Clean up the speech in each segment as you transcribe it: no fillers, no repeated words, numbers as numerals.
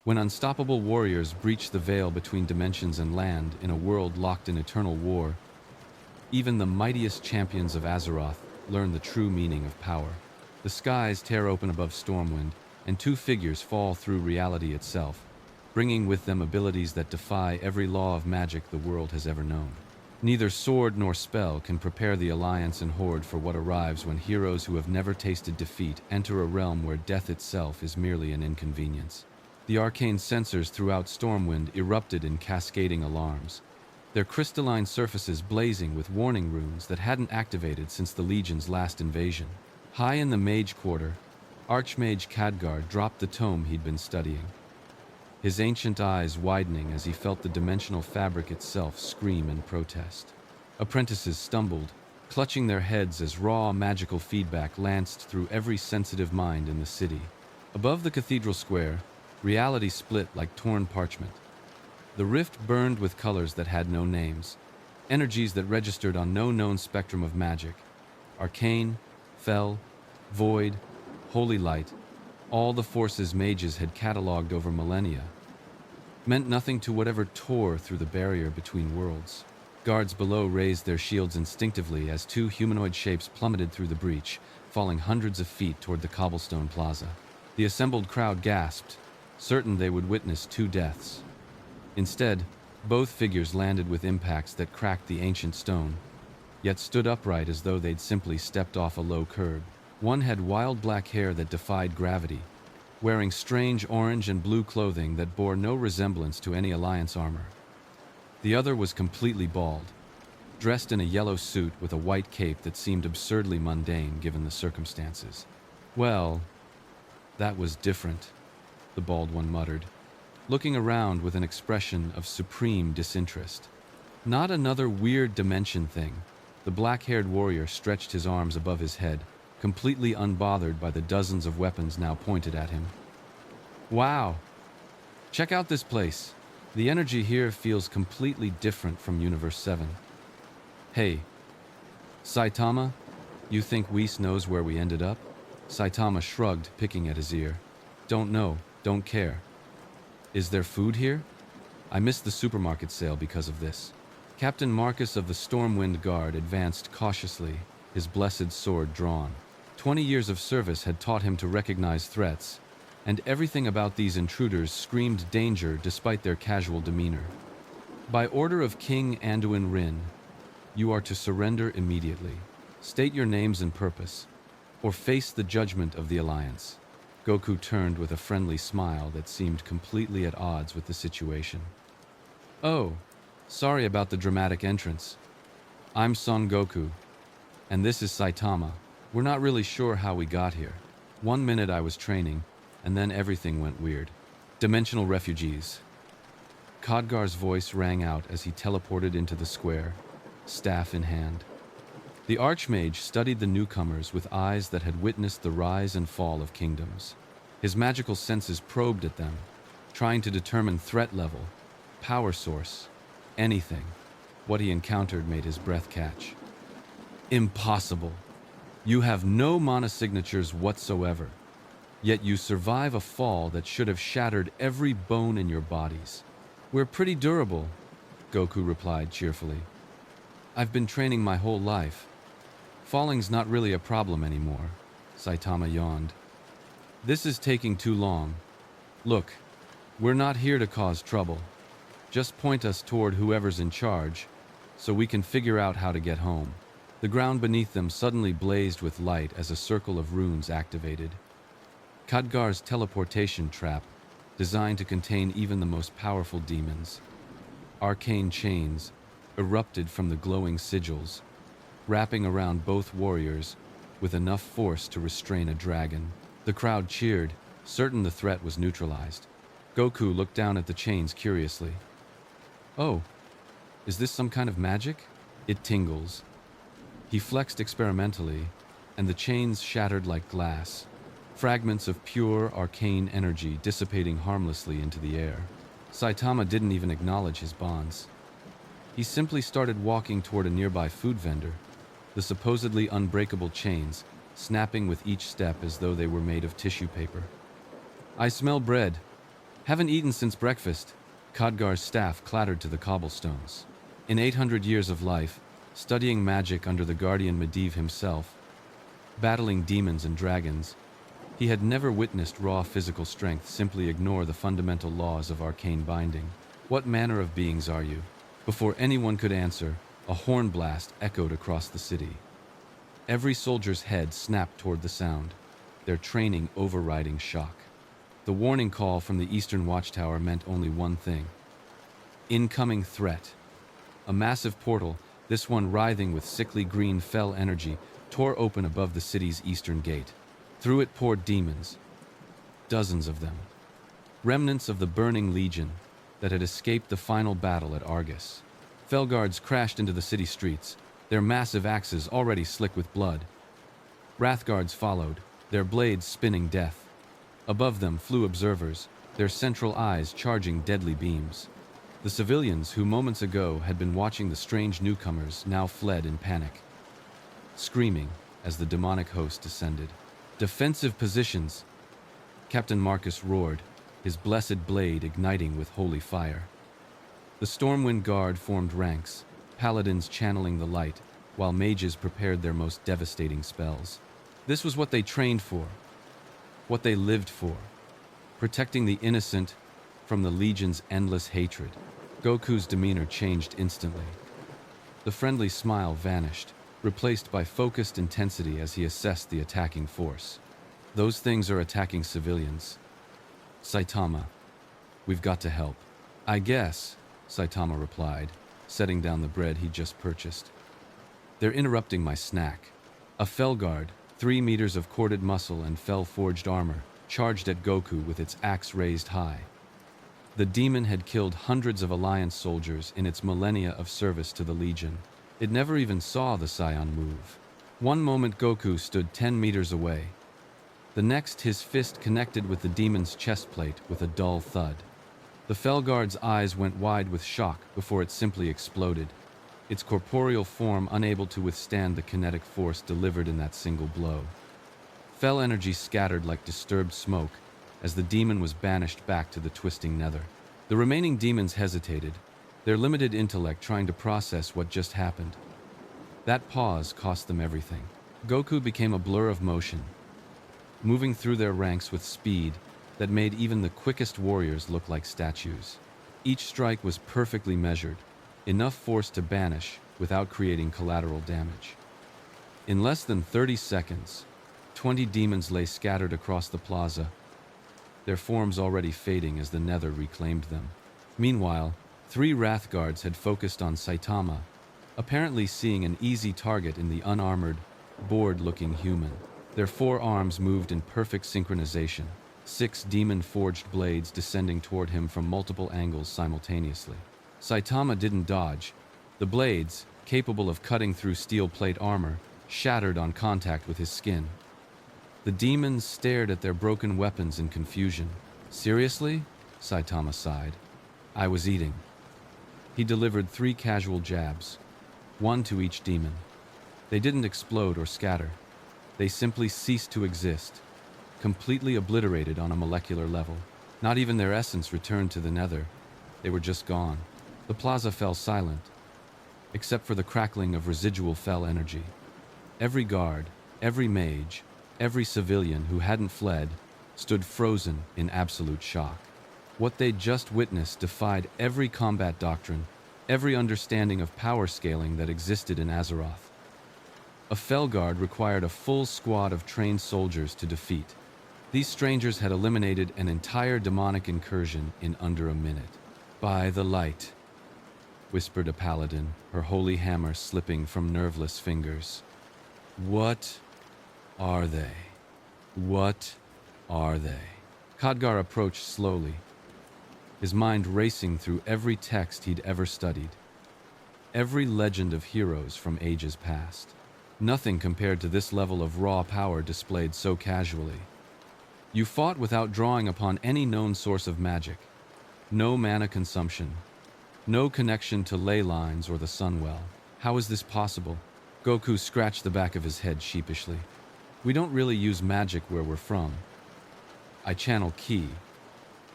When unstoppable warriors breach the veil between dimensions and land in a world locked in eternal war, even the mightiest champions of Azeroth learn the true meaning of power. The skies tear open above Stormwind, and two figures fall through reality itself, bringing with them abilities that defy every law of magic the world has ever known. Neither sword nor spell can prepare the Alliance and Horde for what arrives when heroes who have never tasted defeat enter a realm where death itself is merely an inconvenience. The arcane sensors throughout Stormwind erupted in cascading alarms, their crystalline surfaces blazing with warning runes that hadn't activated since the Legion's last invasion. High in the Mage Quarter, Archmage Khadgar dropped the tome he'd been studying, his ancient eyes widening as he felt the dimensional fabric itself scream in protest. Apprentices stumbled, clutching their heads as raw magical feedback lanced through every sensitive mind in the city. Above the Cathedral Square, reality split like torn parchment. The rift burned with colors that had no names, energies that registered on no known spectrum of magic. Arcane, fel, void, holy light, all the forces mages had catalogued over millennia, meant nothing to whatever tore through the barrier between worlds. Guards below raised their shields instinctively as two humanoid shapes plummeted through the breach, falling hundreds of feet toward the cobblestone plaza. The assembled crowd gasped, certain they would witness two deaths. Instead, both figures landed with impacts that cracked the ancient stone, yet stood upright as though they'd simply stepped off a low curb. One had wild black hair that defied gravity, wearing strange orange and blue clothing that bore no resemblance to any Alliance armor. The other was completely bald, dressed in a yellow suit with a white cape that seemed absurdly mundane given the circumstances. "Well, that was different," the bald one muttered, looking around with an expression of supreme disinterest. "Not another weird dimension thing." The black-haired warrior stretched his arms above his head, completely unbothered by the dozens of weapons now pointed at him. "Wow! Check out this place. The energy here feels completely different from Universe 7. Hey, Saitama, you think Whis knows where we ended up?" Saitama shrugged, picking at his ear. "Don't know, don't care. Is there food here? I missed the supermarket sale because of this." Captain Marcus of the Stormwind Guard advanced cautiously, his blessed sword drawn. 20 years of service had taught him to recognize threats, and everything about these intruders screamed danger despite their casual demeanor. "By order of King Anduin Rin, you are to surrender immediately. State your names and purpose, or face the judgment of the Alliance." Goku turned with a friendly smile that seemed completely at odds with the situation. "Oh, sorry about the dramatic entrance. I'm Son Goku, and this is Saitama. We're not really sure how we got here. 1 minute I was training, and then everything went weird. Dimensional refugees." Khadgar's voice rang out as he teleported into the square, staff in hand. The Archmage studied the newcomers with eyes that had witnessed the rise and fall of kingdoms. His magical senses probed at them, trying to determine threat level, power source, anything. What he encountered made his breath catch. "Impossible. You have no mana signatures whatsoever, yet you survive a fall that should have shattered every bone in your bodies." "We're pretty durable," Goku replied cheerfully. "I've been training my whole life. Falling's not really a problem anymore," Saitama yawned. "This is taking too long. Look, we're not here to cause trouble. Just point us toward whoever's in charge, so we can figure out how to get home." The ground beneath them suddenly blazed with light as a circle of runes activated. Khadgar's teleportation trap, designed to contain even the most powerful demons. Arcane chains erupted from the glowing sigils, wrapping around both warriors with enough force to restrain a dragon. The crowd cheered, certain the threat was neutralized. Goku looked down at the chains curiously. "Oh, is this some kind of magic? It tingles." He flexed experimentally, and the chains shattered like glass, fragments of pure, arcane energy dissipating harmlessly into the air. Saitama didn't even acknowledge his bonds. He simply started walking toward a nearby food vendor, the supposedly unbreakable chains snapping with each step as though they were made of tissue paper. "I smell bread," Haven't eaten since breakfast. Khadgar's staff clattered to the cobblestones. In 800 years of life, studying magic under the guardian Medivh himself, battling demons and dragons, he had never witnessed raw physical strength simply ignore the fundamental laws of arcane binding. What manner of beings are you? Before anyone could answer, a horn blast echoed across the city. Every soldier's head snapped toward the sound, their training overriding shock. The warning call from the eastern watchtower meant only one thing: incoming threat. A massive portal, this one writhing with sickly green fell energy, tore open above the city's eastern gate. Through it poured demons, dozens of them, remnants of the burning legion that had escaped the final battle at Argus. Felguards crashed into the city streets, their massive axes already slick with blood. Wrathguards followed, their blades spinning death. Above them flew observers, their central eyes charging deadly beams. The civilians who moments ago had been watching the strange newcomers now fled in panic, screaming as the demonic host descended. Defensive positions! Captain Marcus roared, his blessed blade igniting with holy fire. The Stormwind Guard formed ranks, paladins channeling the light, while mages prepared their most devastating spells. This was what they trained for, what they lived for, protecting the innocent from the Legion's endless hatred. Goku's demeanor changed instantly. The friendly smile vanished, replaced by focused intensity as he assessed the attacking force. Those things are attacking civilians. Saitama, we've got to help. I guess, Saitama replied, setting down the bread he'd just purchased. They're interrupting my snack. A Felguard, 3 meters of corded muscle and fel-forged armor, charged at Goku with its axe raised high. The demon had killed hundreds of Alliance soldiers in its millennia of service to the Legion. It never even saw the Scion move. One moment Goku stood 10 meters away. The next his fist connected with the demon's chest plate with a dull thud. The Felguard's eyes went wide with shock before it simply exploded, its corporeal form unable to withstand the kinetic force delivered in that single blow. Fel energy scattered like disturbed smoke as the demon was banished back to the twisting nether. The remaining demons hesitated, their limited intellect trying to process what just happened. That pause cost them everything. Goku became a blur of motion, moving through their ranks with speed that made even the quickest warriors look like statues. Each strike was perfectly measured, enough force to banish without creating collateral damage. In less than 30 seconds, 20 demons lay scattered across the plaza, their forms already fading as the nether reclaimed them. Meanwhile, 3 Wrathguards had focused on Saitama, apparently seeing an easy target in the unarmored, bored-looking human. Their 4 arms moved in perfect synchronization, 6 demon-forged blades descending toward him from multiple angles simultaneously. Saitama didn't dodge. The blades, capable of cutting through steel plate armor, shattered on contact with his skin. The demons stared at their broken weapons in confusion. Seriously? Saitama sighed. I was eating. He delivered 3 casual jabs, 1 to each demon. They didn't explode or scatter. They simply ceased to exist, completely obliterated on a molecular level. Not even their essence returned to the nether. They were just gone. The plaza fell silent, except for the crackling of residual fel energy. Every guard, every mage, every civilian who hadn't fled stood frozen in absolute shock. What they'd just witnessed defied every combat doctrine, every understanding of power scaling that existed in Azeroth. A Felguard required a full squad of trained soldiers to defeat. These strangers had eliminated an entire demonic incursion in under a minute. By the light, whispered a paladin, her holy hammer slipping from nerveless fingers. What are they? What are they? Khadgar approached slowly, his mind racing through every text he'd ever studied, every legend of heroes from ages past. Nothing compared to this level of raw power displayed so casually. You fought without drawing upon any known source of magic. No mana consumption. No connection to ley lines or the sunwell. How is this possible? Goku scratched the back of his head sheepishly. We don't really use magic where we're from. I channel ki.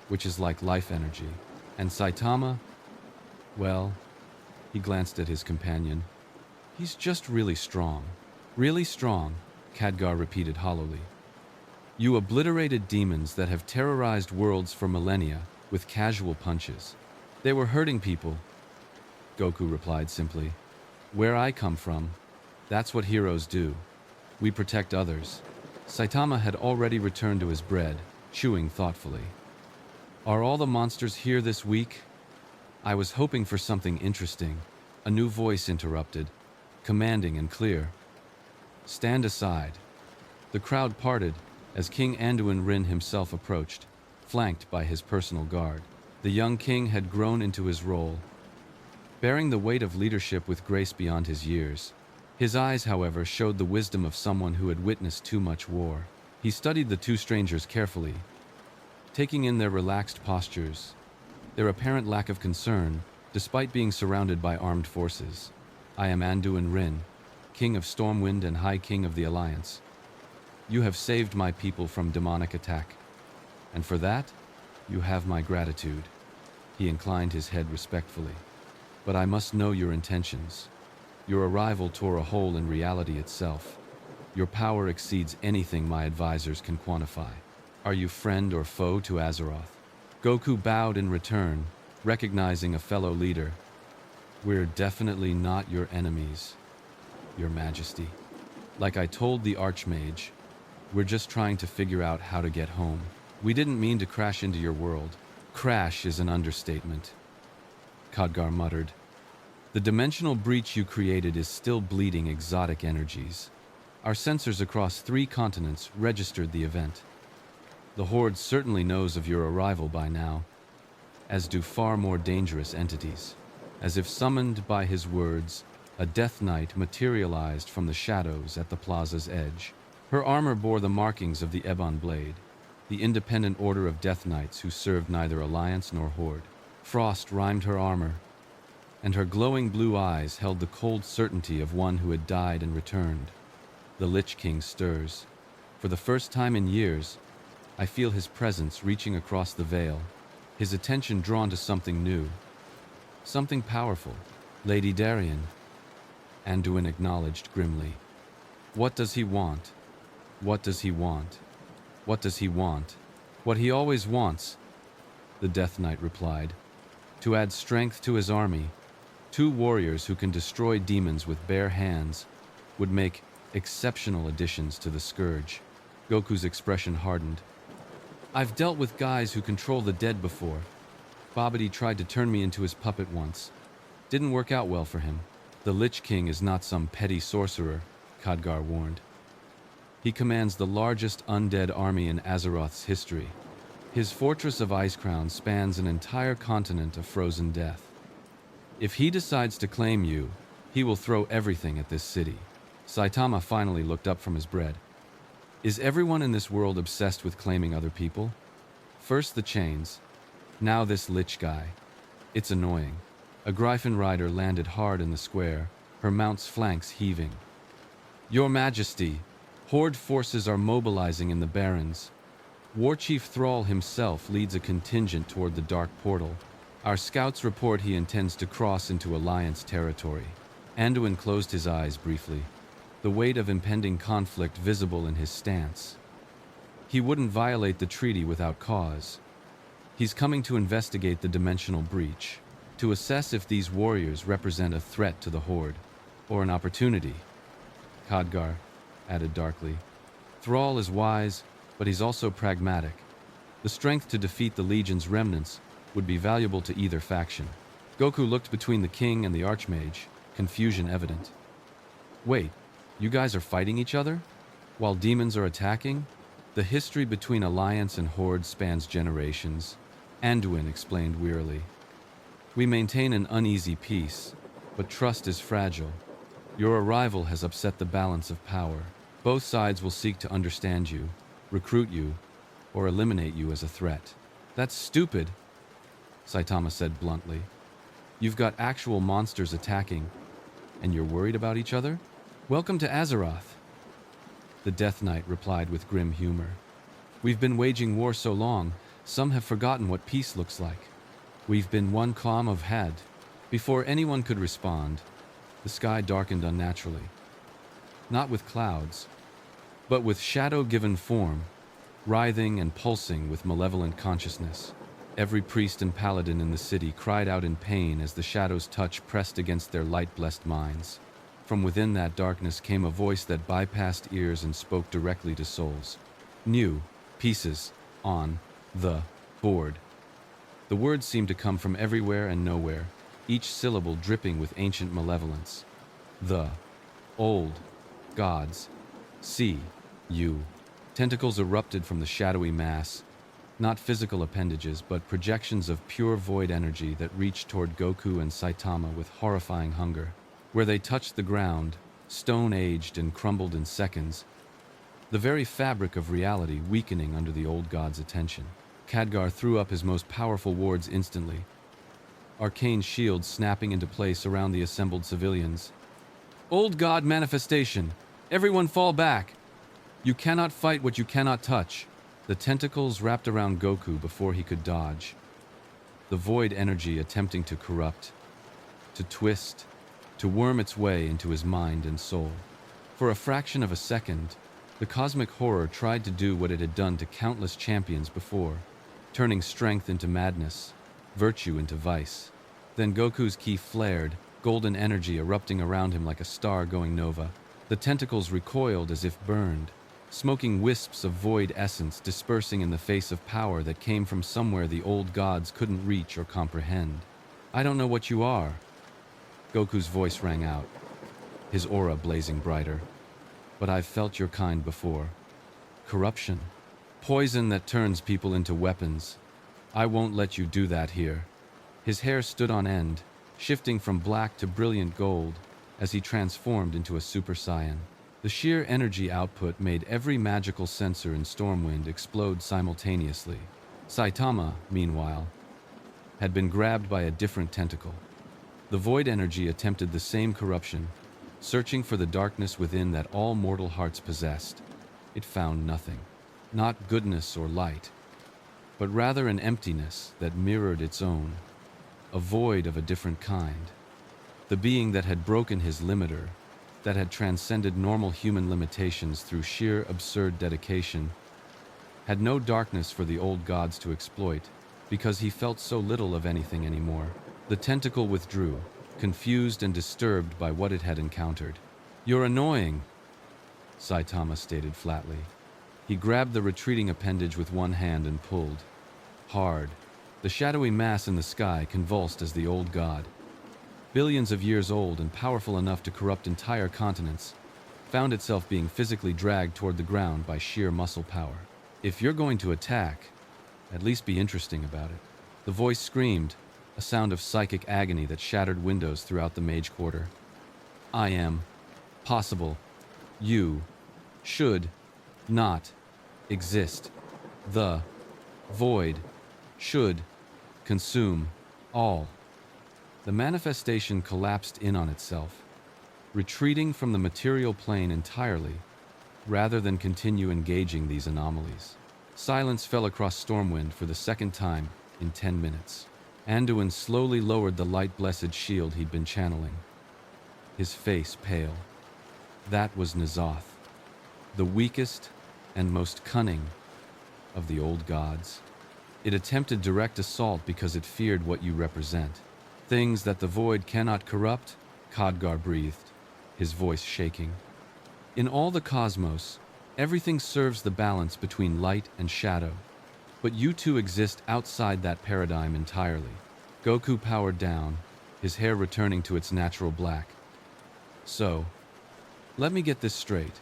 which is like life energy. And Saitama, well, he glanced at his companion. He's just really strong. Really strong, Khadgar repeated hollowly. You obliterated demons that have terrorized worlds for millennia with casual punches. They were hurting people, Goku replied simply. Where I come from, that's what heroes do. We protect others. Saitama had already returned to his bread, chewing thoughtfully. Are all the monsters here this week? I was hoping for something interesting. A new voice interrupted, commanding and clear. Stand aside. The crowd parted as King Anduin Rin himself approached, flanked by his personal guard. The young king had grown into his role, bearing the weight of leadership with grace beyond his years. His eyes, however, showed the wisdom of someone who had witnessed too much war. He studied the two strangers carefully, taking in their relaxed postures, their apparent lack of concern, despite being surrounded by armed forces. I am Anduin Rin, King of Stormwind and High King of the Alliance. You have saved my people from demonic attack, and for that, you have my gratitude. He inclined his head respectfully. But I must know your intentions. Your arrival tore a hole in reality itself. Your power exceeds anything my advisors can quantify. Are you friend or foe to Azeroth? Goku bowed in return, recognizing a fellow leader. We're definitely not your enemies, Your Majesty. Like I told the Archmage, we're just trying to figure out how to get home. We didn't mean to crash into your world. Crash is an understatement, Khadgar muttered. The dimensional breach you created is still bleeding exotic energies. Our sensors across 3 continents registered the event. The Horde certainly knows of your arrival by now, as do far more dangerous entities. As if summoned by his words, a Death Knight materialized from the shadows at the plaza's edge. Her armor bore the markings of the Ebon Blade, the independent order of Death Knights who served neither Alliance nor Horde. Frost rhymed her armor, and her glowing blue eyes held the cold certainty of one who had died and returned. The Lich King stirs. For the first time in years, I feel his presence reaching across the veil, his attention drawn to something new, something powerful. Lady Darien, Anduin acknowledged grimly. What does he want? What does he want? What does he want? What he always wants, the Death Knight replied. To add strength to his army, 2 warriors who can destroy demons with bare hands would make exceptional additions to the Scourge. Goku's expression hardened. I've dealt with guys who control the dead before. Babidi tried to turn me into his puppet once. Didn't work out well for him. The Lich King is not some petty sorcerer, Khadgar warned. He commands the largest undead army in Azeroth's history. His fortress of Icecrown spans an entire continent of frozen death. If he decides to claim you, he will throw everything at this city. Saitama finally looked up from his bread. Is everyone in this world obsessed with claiming other people? First the chains, now this Lich guy. It's annoying. A Gryphon rider landed hard in the square, her mount's flanks heaving. Your Majesty, Horde forces are mobilizing in the Barrens. Warchief Thrall himself leads a contingent toward the Dark Portal. Our scouts report he intends to cross into Alliance territory. Anduin closed his eyes briefly, the weight of impending conflict visible in his stance. He wouldn't violate the treaty without cause. He's coming to investigate the dimensional breach, to assess if these warriors represent a threat to the Horde, or an opportunity. Khadgar added darkly. Thrall is wise, but he's also pragmatic. The strength to defeat the Legion's remnants would be valuable to either faction. Goku looked between the king and the Archmage, confusion evident. Wait, you guys are fighting each other? While demons are attacking? The history between Alliance and Horde spans generations, Anduin explained wearily. We maintain an uneasy peace, but trust is fragile. Your arrival has upset the balance of power. Both sides will seek to understand you, recruit you, or eliminate you as a threat. That's stupid, Saitama said bluntly. You've got actual monsters attacking, and you're worried about each other? Welcome to Azeroth, the Death Knight replied with grim humor. We've been waging war so long, Some have forgotten what peace looks like. We've been one calm of had. Before anyone could respond, the sky darkened unnaturally. Not with clouds, but with shadow-given form, writhing and pulsing with malevolent consciousness. Every priest and paladin in the city cried out in pain as the shadow's touch pressed against their light-blessed minds. From within that darkness came a voice that bypassed ears and spoke directly to souls. New pieces on the board. The words seemed to come from everywhere and nowhere, each syllable dripping with ancient malevolence. The old gods. See you. Tentacles erupted from the shadowy mass, not physical appendages, but projections of pure void energy that reached toward Goku and Saitama with horrifying hunger. Where they touched the ground, stone-aged and crumbled in seconds, the very fabric of reality weakening under the old god's attention. Khadgar threw up his most powerful wards instantly, arcane shields snapping into place around the assembled civilians. Old god manifestation! Everyone fall back! You cannot fight what you cannot touch. The tentacles wrapped around Goku before he could dodge. The void energy attempting to corrupt, to twist, to worm its way into his mind and soul. For a fraction of a second, the cosmic horror tried to do what it had done to countless champions before, turning strength into madness, virtue into vice. Then Goku's ki flared, golden energy erupting around him like a star going nova. The tentacles recoiled as if burned, smoking wisps of void essence dispersing in the face of power that came from somewhere the old gods couldn't reach or comprehend. I don't know what you are. Goku's voice rang out, his aura blazing brighter. But I've felt your kind before. Corruption. Poison that turns people into weapons. I won't let you do that here. His hair stood on end, shifting from black to brilliant gold as he transformed into a Super Saiyan. The sheer energy output made every magical sensor in Stormwind explode simultaneously. Saitama, meanwhile, had been grabbed by a different tentacle. The void energy attempted the same corruption, searching for the darkness within that all mortal hearts possessed. It found nothing. Not goodness or light, but rather an emptiness that mirrored its own, a void of a different kind. The being that had broken his limiter, that had transcended normal human limitations through sheer absurd dedication, had no darkness for the old gods to exploit, because he felt so little of anything anymore. The tentacle withdrew, confused and disturbed by what it had encountered. You're annoying, Saitama stated flatly. He grabbed the retreating appendage with one hand and pulled. Hard. The shadowy mass in the sky convulsed as the old god, billions of years old and powerful enough to corrupt entire continents, found itself being physically dragged toward the ground by sheer muscle power. If you're going to attack, at least be interesting about it. The voice screamed, a sound of psychic agony that shattered windows throughout the mage quarter. I am possible. You should not exist. The void should consume all. The manifestation collapsed in on itself, retreating from the material plane entirely, rather than continue engaging these anomalies. Silence fell across Stormwind for the second time in 10 minutes. Anduin slowly lowered the light-blessed shield he'd been channeling, his face pale. That was N'Zoth, the weakest and most cunning of the old gods. It attempted direct assault because it feared what you represent. Things that the void cannot corrupt, Khadgar breathed, his voice shaking. In all the cosmos, everything serves the balance between light and shadow, but you two exist outside that paradigm entirely. Goku powered down, his hair returning to its natural black. So, let me get this straight.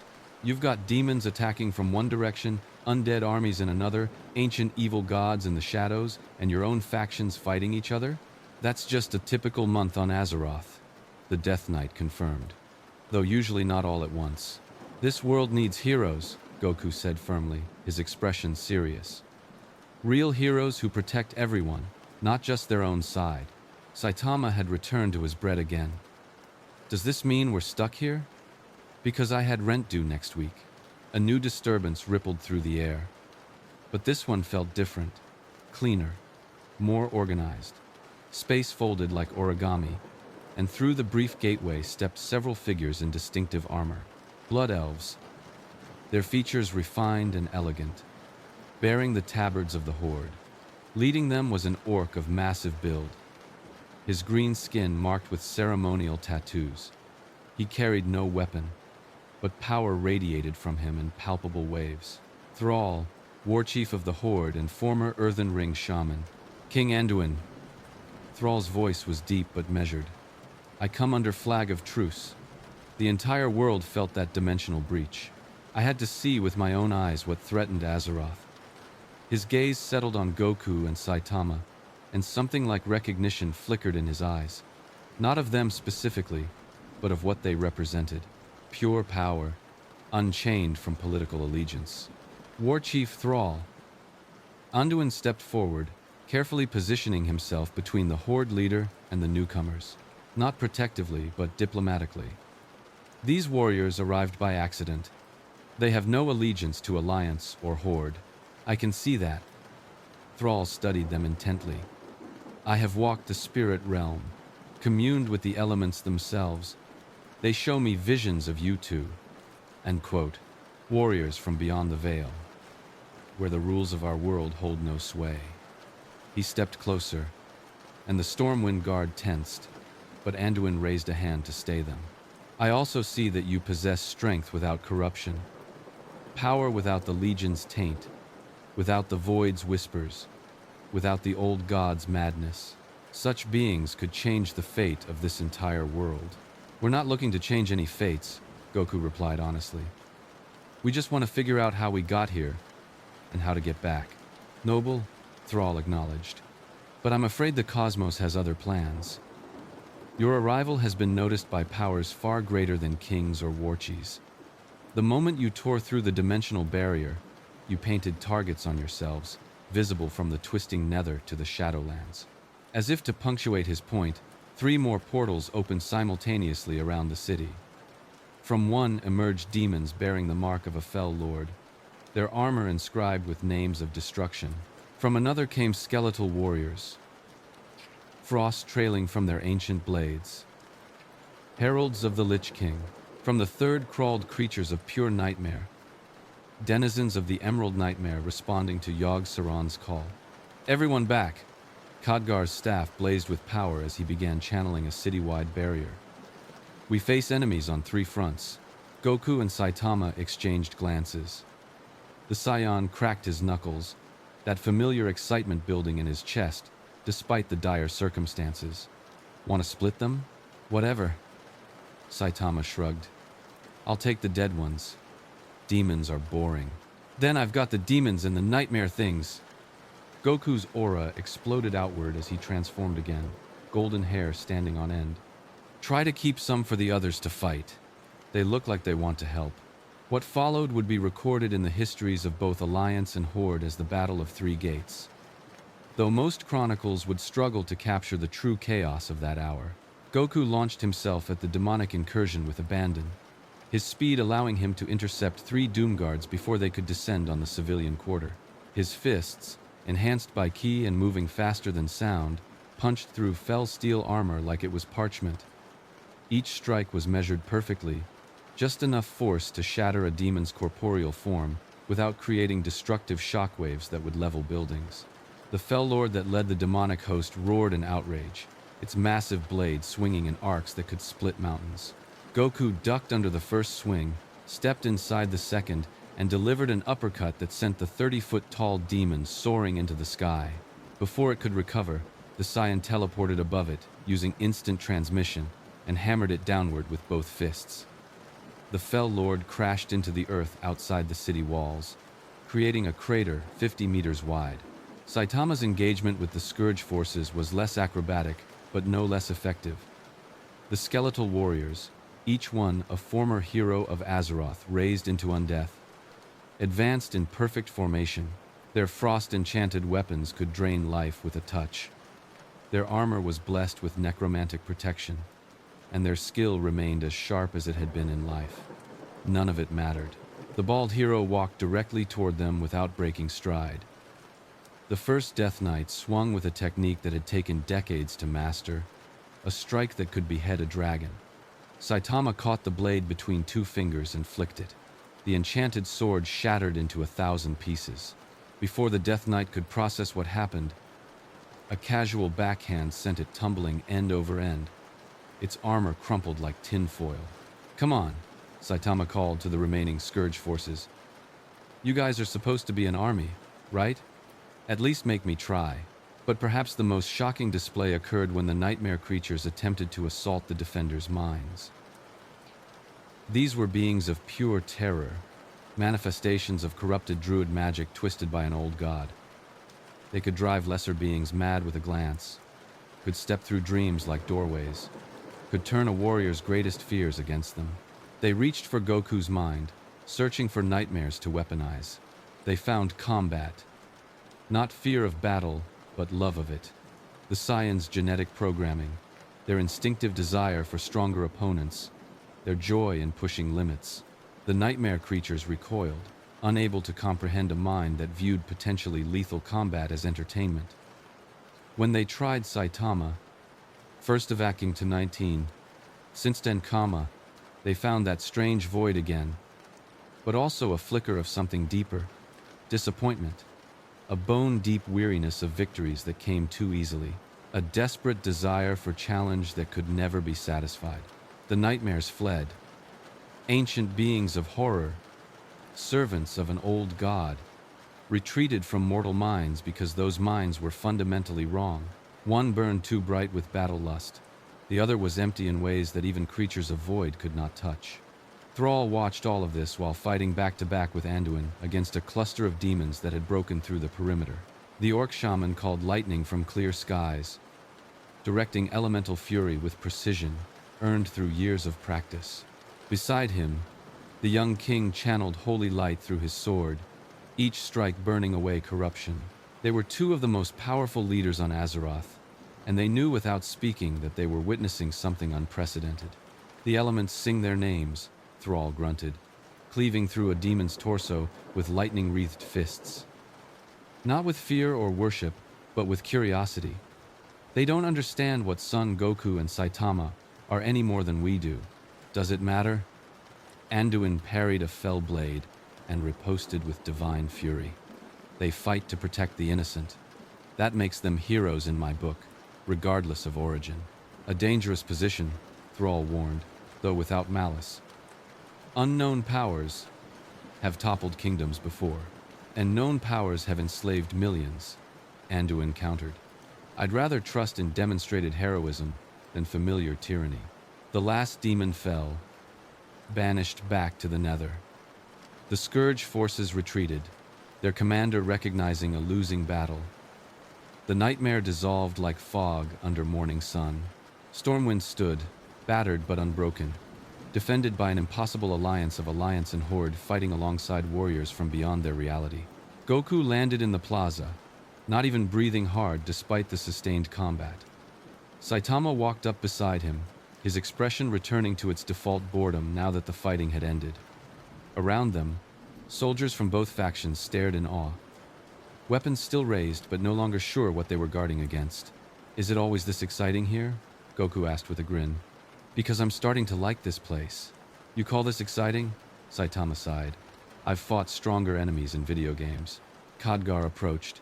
You've got demons attacking from one direction, undead armies in another, ancient evil gods in the shadows, and your own factions fighting each other? That's just a typical month on Azeroth, the Death Knight confirmed, though usually not all at once. This world needs heroes, Goku said firmly, his expression serious. Real heroes who protect everyone, not just their own side. Saitama had returned to his bread again. Does this mean we're stuck here? Because I had rent due next week. A new disturbance rippled through the air. But this one felt different. cleaner, more organized. Space folded like origami, and through the brief gateway stepped several figures in distinctive armor. Blood elves, their features refined and elegant, bearing the tabards of the Horde. Leading them was an orc of massive build, his green skin marked with ceremonial tattoos. He carried no weapon, but power radiated from him in palpable waves. Thrall, war chief of the Horde and former Earthen Ring shaman. King Anduin. Thrall's voice was deep but measured. I come under flag of truce. The entire world felt that dimensional breach. I had to see with my own eyes what threatened Azeroth. His gaze settled on Goku and Saitama, and something like recognition flickered in his eyes. Not of them specifically, but of what they represented. Pure power, unchained from political allegiance. War Chief Thrall. Anduin stepped forward, carefully positioning himself between the Horde leader and the newcomers. Not protectively, but diplomatically. These warriors arrived by accident. They have no allegiance to Alliance or Horde. I can see that. Thrall studied them intently. I have walked the spirit realm, communed with the elements themselves. They show me visions of you two. End quote. Warriors from beyond the veil, where the rules of our world hold no sway. He stepped closer, and the Stormwind guard tensed, but Anduin raised a hand to stay them. I also see that you possess strength without corruption, power without the Legion's taint, without the Void's whispers, without the old god's madness. Such beings could change the fate of this entire world. We're not looking to change any fates, Goku replied honestly. We just want to figure out how we got here, and how to get back. Noble, Thrall acknowledged. But I'm afraid the cosmos has other plans. Your arrival has been noticed by powers far greater than kings or warchiefs. The moment you tore through the dimensional barrier, you painted targets on yourselves, visible from the twisting nether to the Shadowlands. As if to punctuate his point, 3 more portals opened simultaneously around the city. From one emerged demons bearing the mark of a fell lord, their armor inscribed with names of destruction. From another came skeletal warriors, frost trailing from their ancient blades. Heralds of the Lich King. From the third crawled creatures of pure nightmare, denizens of the Emerald Nightmare responding to Yogg-Saron's call. Everyone back! Khadgar's staff blazed with power as he began channeling a citywide barrier. We face enemies on 3 fronts. Goku and Saitama exchanged glances. The Saiyan cracked his knuckles, that familiar excitement building in his chest, despite the dire circumstances. Want to split them? Whatever. Saitama shrugged. I'll take the dead ones. Demons are boring. Then I've got the demons and the nightmare things. Goku's aura exploded outward as he transformed again, golden hair standing on end. Try to keep some for the others to fight. They look like they want to help. What followed would be recorded in the histories of both Alliance and Horde as the Battle of 3 Gates. Though most chronicles would struggle to capture the true chaos of that hour, Goku launched himself at the demonic incursion with abandon, his speed allowing him to intercept 3 Doom Guards before they could descend on the civilian quarter. His fists, enhanced by ki and moving faster than sound, punched through fell steel armor like it was parchment. Each strike was measured perfectly, just enough force to shatter a demon's corporeal form without creating destructive shockwaves that would level buildings. The Fell Lord that led the demonic host roared in outrage, its massive blade swinging in arcs that could split mountains. Goku ducked under the first swing, stepped inside the second, and delivered an uppercut that sent the 30-foot-tall demon soaring into the sky. Before it could recover, the Saiyan teleported above it, using instant transmission, and hammered it downward with both fists. The Fell Lord crashed into the earth outside the city walls, creating a crater 50 meters wide. Saitama's engagement with the Scourge forces was less acrobatic, but no less effective. The skeletal warriors, each one a former hero of Azeroth raised into undeath, advanced in perfect formation. Their frost-enchanted weapons could drain life with a touch. Their armor was blessed with necromantic protection, and their skill remained as sharp as it had been in life. None of it mattered. The bald hero walked directly toward them without breaking stride. The first Death Knight swung with a technique that had taken decades to master, a strike that could behead a dragon. Saitama caught the blade between two fingers and flicked it. The enchanted sword shattered into 1,000 pieces. Before the Death Knight could process what happened, a casual backhand sent it tumbling end over end. Its armor crumpled like tin foil. "Come on," Saitama called to the remaining Scourge forces. "You guys are supposed to be an army, right? At least make me try." But perhaps the most shocking display occurred when the nightmare creatures attempted to assault the defenders' minds. These were beings of pure terror, manifestations of corrupted druid magic twisted by an old god. They could drive lesser beings mad with a glance, could step through dreams like doorways, could turn a warrior's greatest fears against them. They reached for Goku's mind, searching for nightmares to weaponize. They found combat, not fear of battle, but love of it. The Saiyans' genetic programming, their instinctive desire for stronger opponents, their joy in pushing limits. The nightmare creatures recoiled, unable to comprehend a mind that viewed potentially lethal combat as entertainment. When they tried Saitama, first of Aking to 19, since Tenkama, they found that strange void again, but also a flicker of something deeper, disappointment. A bone-deep weariness of victories that came too easily. A desperate desire for challenge that could never be satisfied. The nightmares fled. Ancient beings of horror, servants of an old god, retreated from mortal minds because those minds were fundamentally wrong. One burned too bright with battle lust. The other was empty in ways that even creatures of void could not touch. Thrall watched all of this while fighting back-to-back with Anduin against a cluster of demons that had broken through the perimeter. The orc shaman called lightning from clear skies, directing elemental fury with precision, earned through years of practice. Beside him, the young king channeled holy light through his sword, each strike burning away corruption. They were two of the most powerful leaders on Azeroth, and they knew without speaking that they were witnessing something unprecedented. "The elements sing their names," Thrall grunted, cleaving through a demon's torso with lightning-wreathed fists. Not with fear or worship, but with curiosity. They don't understand what Son Goku and Saitama are any more than we do. Does it matter? Anduin parried a fell blade and riposted with divine fury. They fight to protect the innocent. That makes them heroes in my book, regardless of origin. A dangerous position, Thrall warned, though without malice. Unknown powers have toppled kingdoms before, and known powers have enslaved millions, Anduin countered. I'd rather trust in demonstrated heroism than familiar tyranny. The last demon fell, banished back to the Nether. The Scourge forces retreated, their commander recognizing a losing battle. The nightmare dissolved like fog under morning sun. Stormwind stood, battered but unbroken, defended by an impossible alliance of Alliance and Horde fighting alongside warriors from beyond their reality. Goku landed in the plaza, not even breathing hard despite the sustained combat. Saitama walked up beside him, his expression returning to its default boredom now that the fighting had ended. Around them, soldiers from both factions stared in awe. Weapons still raised, but no longer sure what they were guarding against. "Is it always this exciting here?" Goku asked with a grin. "Because I'm starting to like this place." "You call this exciting?" Saitama sighed. "I've fought stronger enemies in video games." Khadgar approached.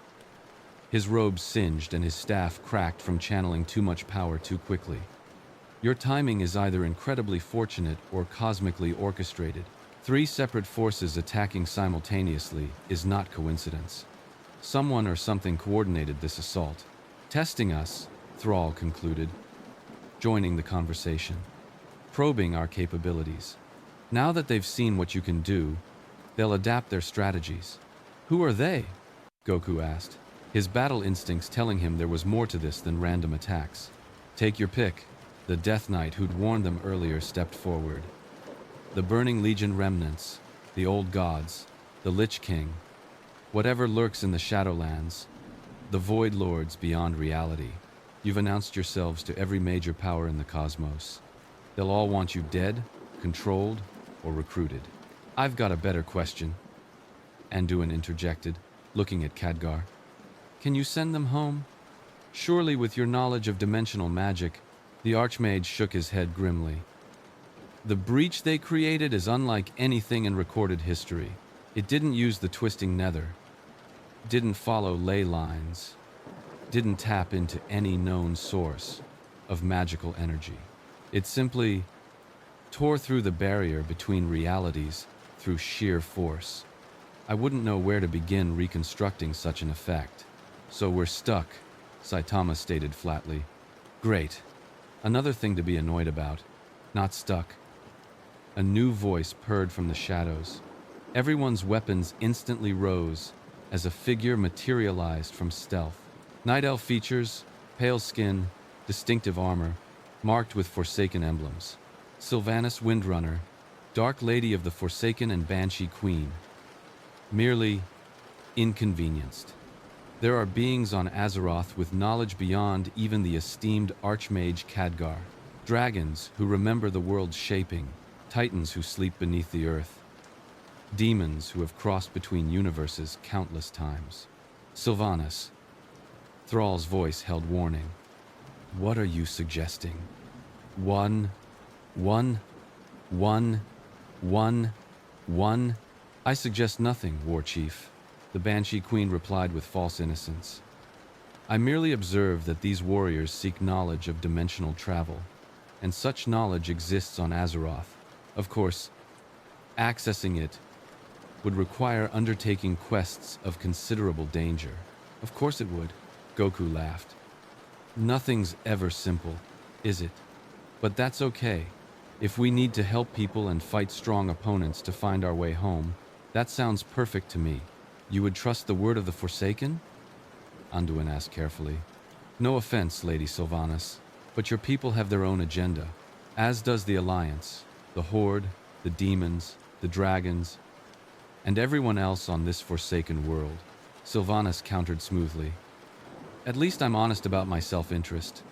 His robes singed and his staff cracked from channeling too much power too quickly. "Your timing is either incredibly fortunate or cosmically orchestrated. 3 separate forces attacking simultaneously is not coincidence. Someone or something coordinated this assault. Testing us," Thrall concluded, joining the conversation. "Probing our capabilities. Now that they've seen what you can do, they'll adapt their strategies." "Who are they?" Goku asked, his battle instincts telling him there was more to this than random attacks. "Take your pick." The Death Knight who'd warned them earlier stepped forward. "The Burning Legion remnants, the old gods, the Lich King, whatever lurks in the Shadowlands, the Void Lords beyond reality. You've announced yourselves to every major power in the cosmos. They'll all want you dead, controlled, or recruited." "I've got a better question," Anduin interjected, looking at Khadgar. Can you send them home? Surely with your knowledge of dimensional magic, the Archmage shook his head grimly. The breach they created is unlike anything in recorded history. It didn't use the twisting nether, didn't follow ley lines, didn't tap into any known source of magical energy. It simply tore through the barrier between realities through sheer force. I wouldn't know where to begin reconstructing such an effect. So we're stuck, Saitama stated flatly. Great. Another thing to be annoyed about. Not stuck. A new voice purred from the shadows. Everyone's weapons instantly rose as a figure materialized from stealth. Night Elf features, pale skin, distinctive armor, marked with Forsaken emblems. Sylvanas Windrunner, Dark Lady of the Forsaken and Banshee Queen. Merely inconvenienced. There are beings on Azeroth with knowledge beyond even the esteemed Archmage Khadgar. Dragons who remember the world's shaping, titans who sleep beneath the earth, demons who have crossed between universes countless times. Sylvanas. Thrall's voice held warning. What are you suggesting? One. I suggest nothing, War Chief, the Banshee Queen replied with false innocence. I merely observe that these warriors seek knowledge of dimensional travel, and such knowledge exists on Azeroth. Of course, accessing it would require undertaking quests of considerable danger. Of course it would, Goku laughed. Nothing's ever simple, is it? But that's okay. If we need to help people and fight strong opponents to find our way home, that sounds perfect to me. You would trust the word of the Forsaken? Anduin asked carefully. No offense, Lady Sylvanas, but your people have their own agenda, as does the Alliance, the Horde, the demons, the dragons, and everyone else on this Forsaken world. Sylvanas countered smoothly. At least I'm honest about my self-interest.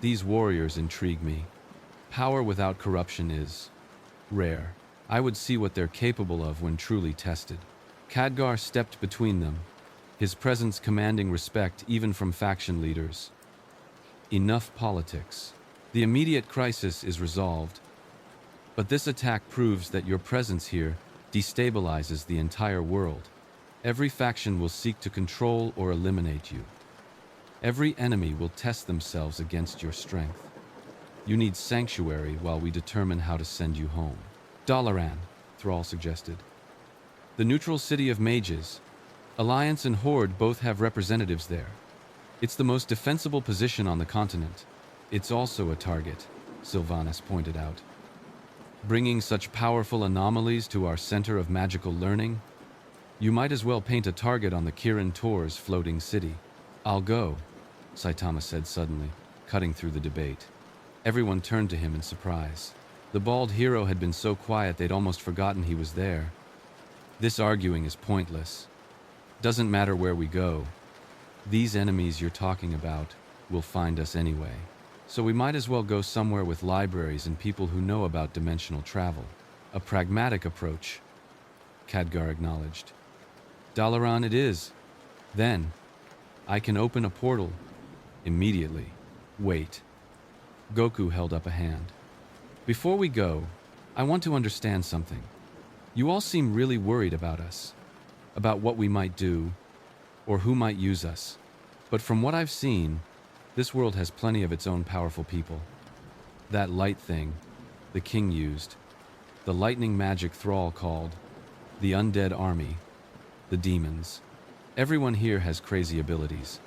These warriors intrigue me. Power without corruption is rare. I would see what they're capable of when truly tested. Khadgar stepped between them, his presence commanding respect even from faction leaders. Enough politics. The immediate crisis is resolved, but this attack proves that your presence here destabilizes the entire world. Every faction will seek to control or eliminate you. Every enemy will test themselves against your strength. You need sanctuary while we determine how to send you home. Dalaran, Thrall suggested. The neutral city of mages. Alliance and Horde both have representatives there. It's the most defensible position on the continent. It's also a target, Sylvanas pointed out. Bringing such powerful anomalies to our center of magical learning? You might as well paint a target on the Kirin Tor's floating city. I'll go, Saitama said suddenly, cutting through the debate. Everyone turned to him in surprise. The bald hero had been so quiet they'd almost forgotten he was there. This arguing is pointless. Doesn't matter where we go. These enemies you're talking about will find us anyway. So we might as well go somewhere with libraries and people who know about dimensional travel. A pragmatic approach, Khadgar acknowledged. Dalaran it is. Then, I can open a portal immediately. Wait. Goku held up a hand. Before we go, I want to understand something. You all seem really worried about us, about what we might do, or who might use us. But from what I've seen, this world has plenty of its own powerful people. That light thing the king used, the lightning magic Thrall called, the undead army, the demons. Everyone here has crazy abilities.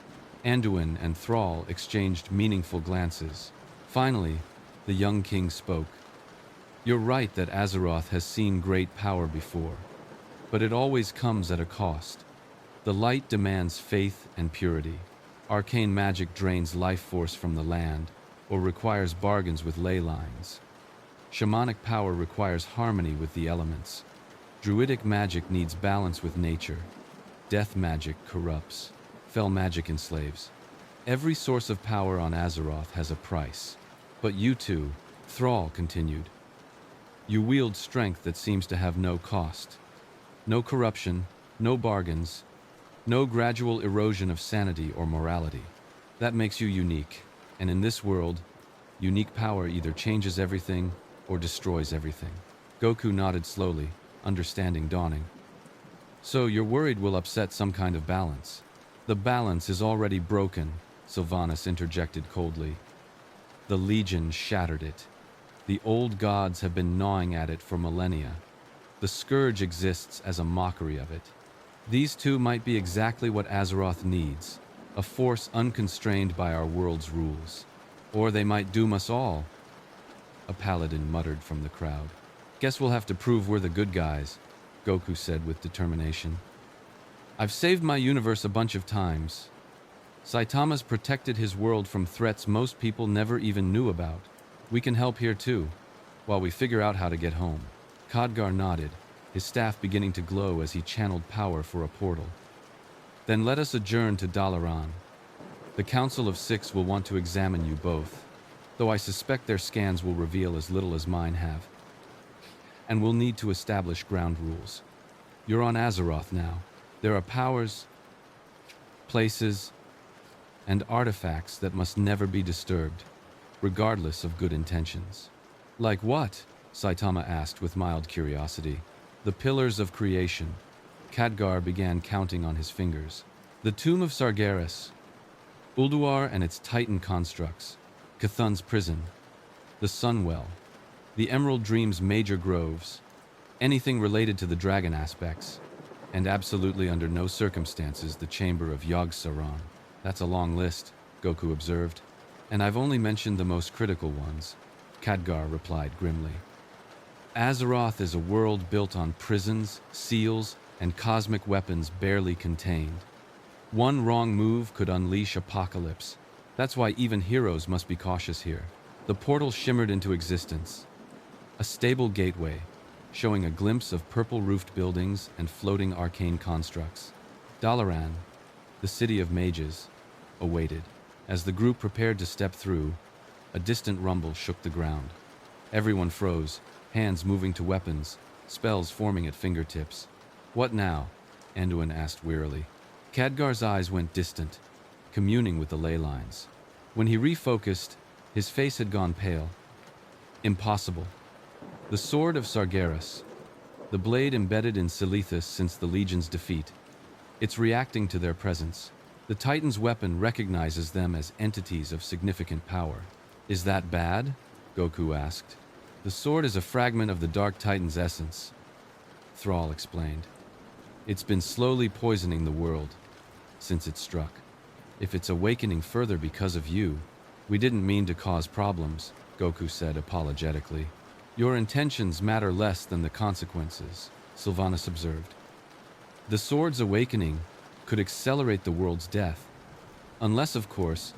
Anduin and Thrall exchanged meaningful glances. Finally, the young king spoke. You're right that Azeroth has seen great power before, but it always comes at a cost. The light demands faith and purity. Arcane magic drains life force from the land, or requires bargains with ley lines. Shamanic power requires harmony with the elements. Druidic magic needs balance with nature. Death magic corrupts. Fell magic enslaves. Every source of power on Azeroth has a price. But you two, Thrall continued, you wield strength that seems to have no cost. No corruption, no bargains, No gradual erosion of sanity or morality. That makes you unique. And in this world, unique power either changes everything or destroys everything. Goku nodded slowly, understanding dawning. So you're worried we'll upset some kind of balance? The balance is already broken, Sylvanas interjected coldly. The Legion shattered it. The old gods have been gnawing at it for millennia. The Scourge exists as a mockery of it. These two might be exactly what Azeroth needs, a force unconstrained by our world's rules. Or they might doom us all, a paladin muttered from the crowd. Guess we'll have to prove we're the good guys, Goku said with determination. I've saved my universe a bunch of times. Saitama's protected his world from threats most people never even knew about. We can help here too, while we figure out how to get home. Khadgar nodded, his staff beginning to glow as he channeled power for a portal. Then let us adjourn to Dalaran. The Council of Six will want to examine you both, though I suspect their scans will reveal as little as mine have. And we'll need to establish ground rules. You're on Azeroth now. There are powers, places, and artifacts that must never be disturbed, regardless of good intentions. Like what? Saitama asked with mild curiosity. The Pillars of Creation. Khadgar began counting on his fingers. The Tomb of Sargeras, Ulduar and its Titan constructs, Cthulhu's prison, the Sunwell, the Emerald Dream's major groves, anything related to the dragon aspects, and absolutely under no circumstances the Chamber of Yogg-Saron. That's a long list, Goku observed, and I've only mentioned the most critical ones, Khadgar replied grimly. Azeroth is a world built on prisons, seals, and cosmic weapons barely contained. One wrong move could unleash apocalypse. That's why even heroes must be cautious here. The portal shimmered into existence. A stable gateway, showing a glimpse of purple-roofed buildings and floating arcane constructs. Dalaran, the city of mages, awaited. As the group prepared to step through, a distant rumble shook the ground. Everyone froze, hands moving to weapons, spells forming at fingertips. What now? Anduin asked wearily. Khadgar's eyes went distant, communing with the ley lines. When he refocused, his face had gone pale. Impossible. The Sword of Sargeras, the blade embedded in Silithus since the Legion's defeat. It's reacting to their presence. The Titan's weapon recognizes them as entities of significant power. Is that bad? Goku asked. The sword is a fragment of the Dark Titan's essence, Thrall explained. It's been slowly poisoning the world since it struck. If it's awakening further because of you, we didn't mean to cause problems, Goku said apologetically. Your intentions matter less than the consequences, Sylvanas observed. The sword's awakening could accelerate the world's death, unless, of course,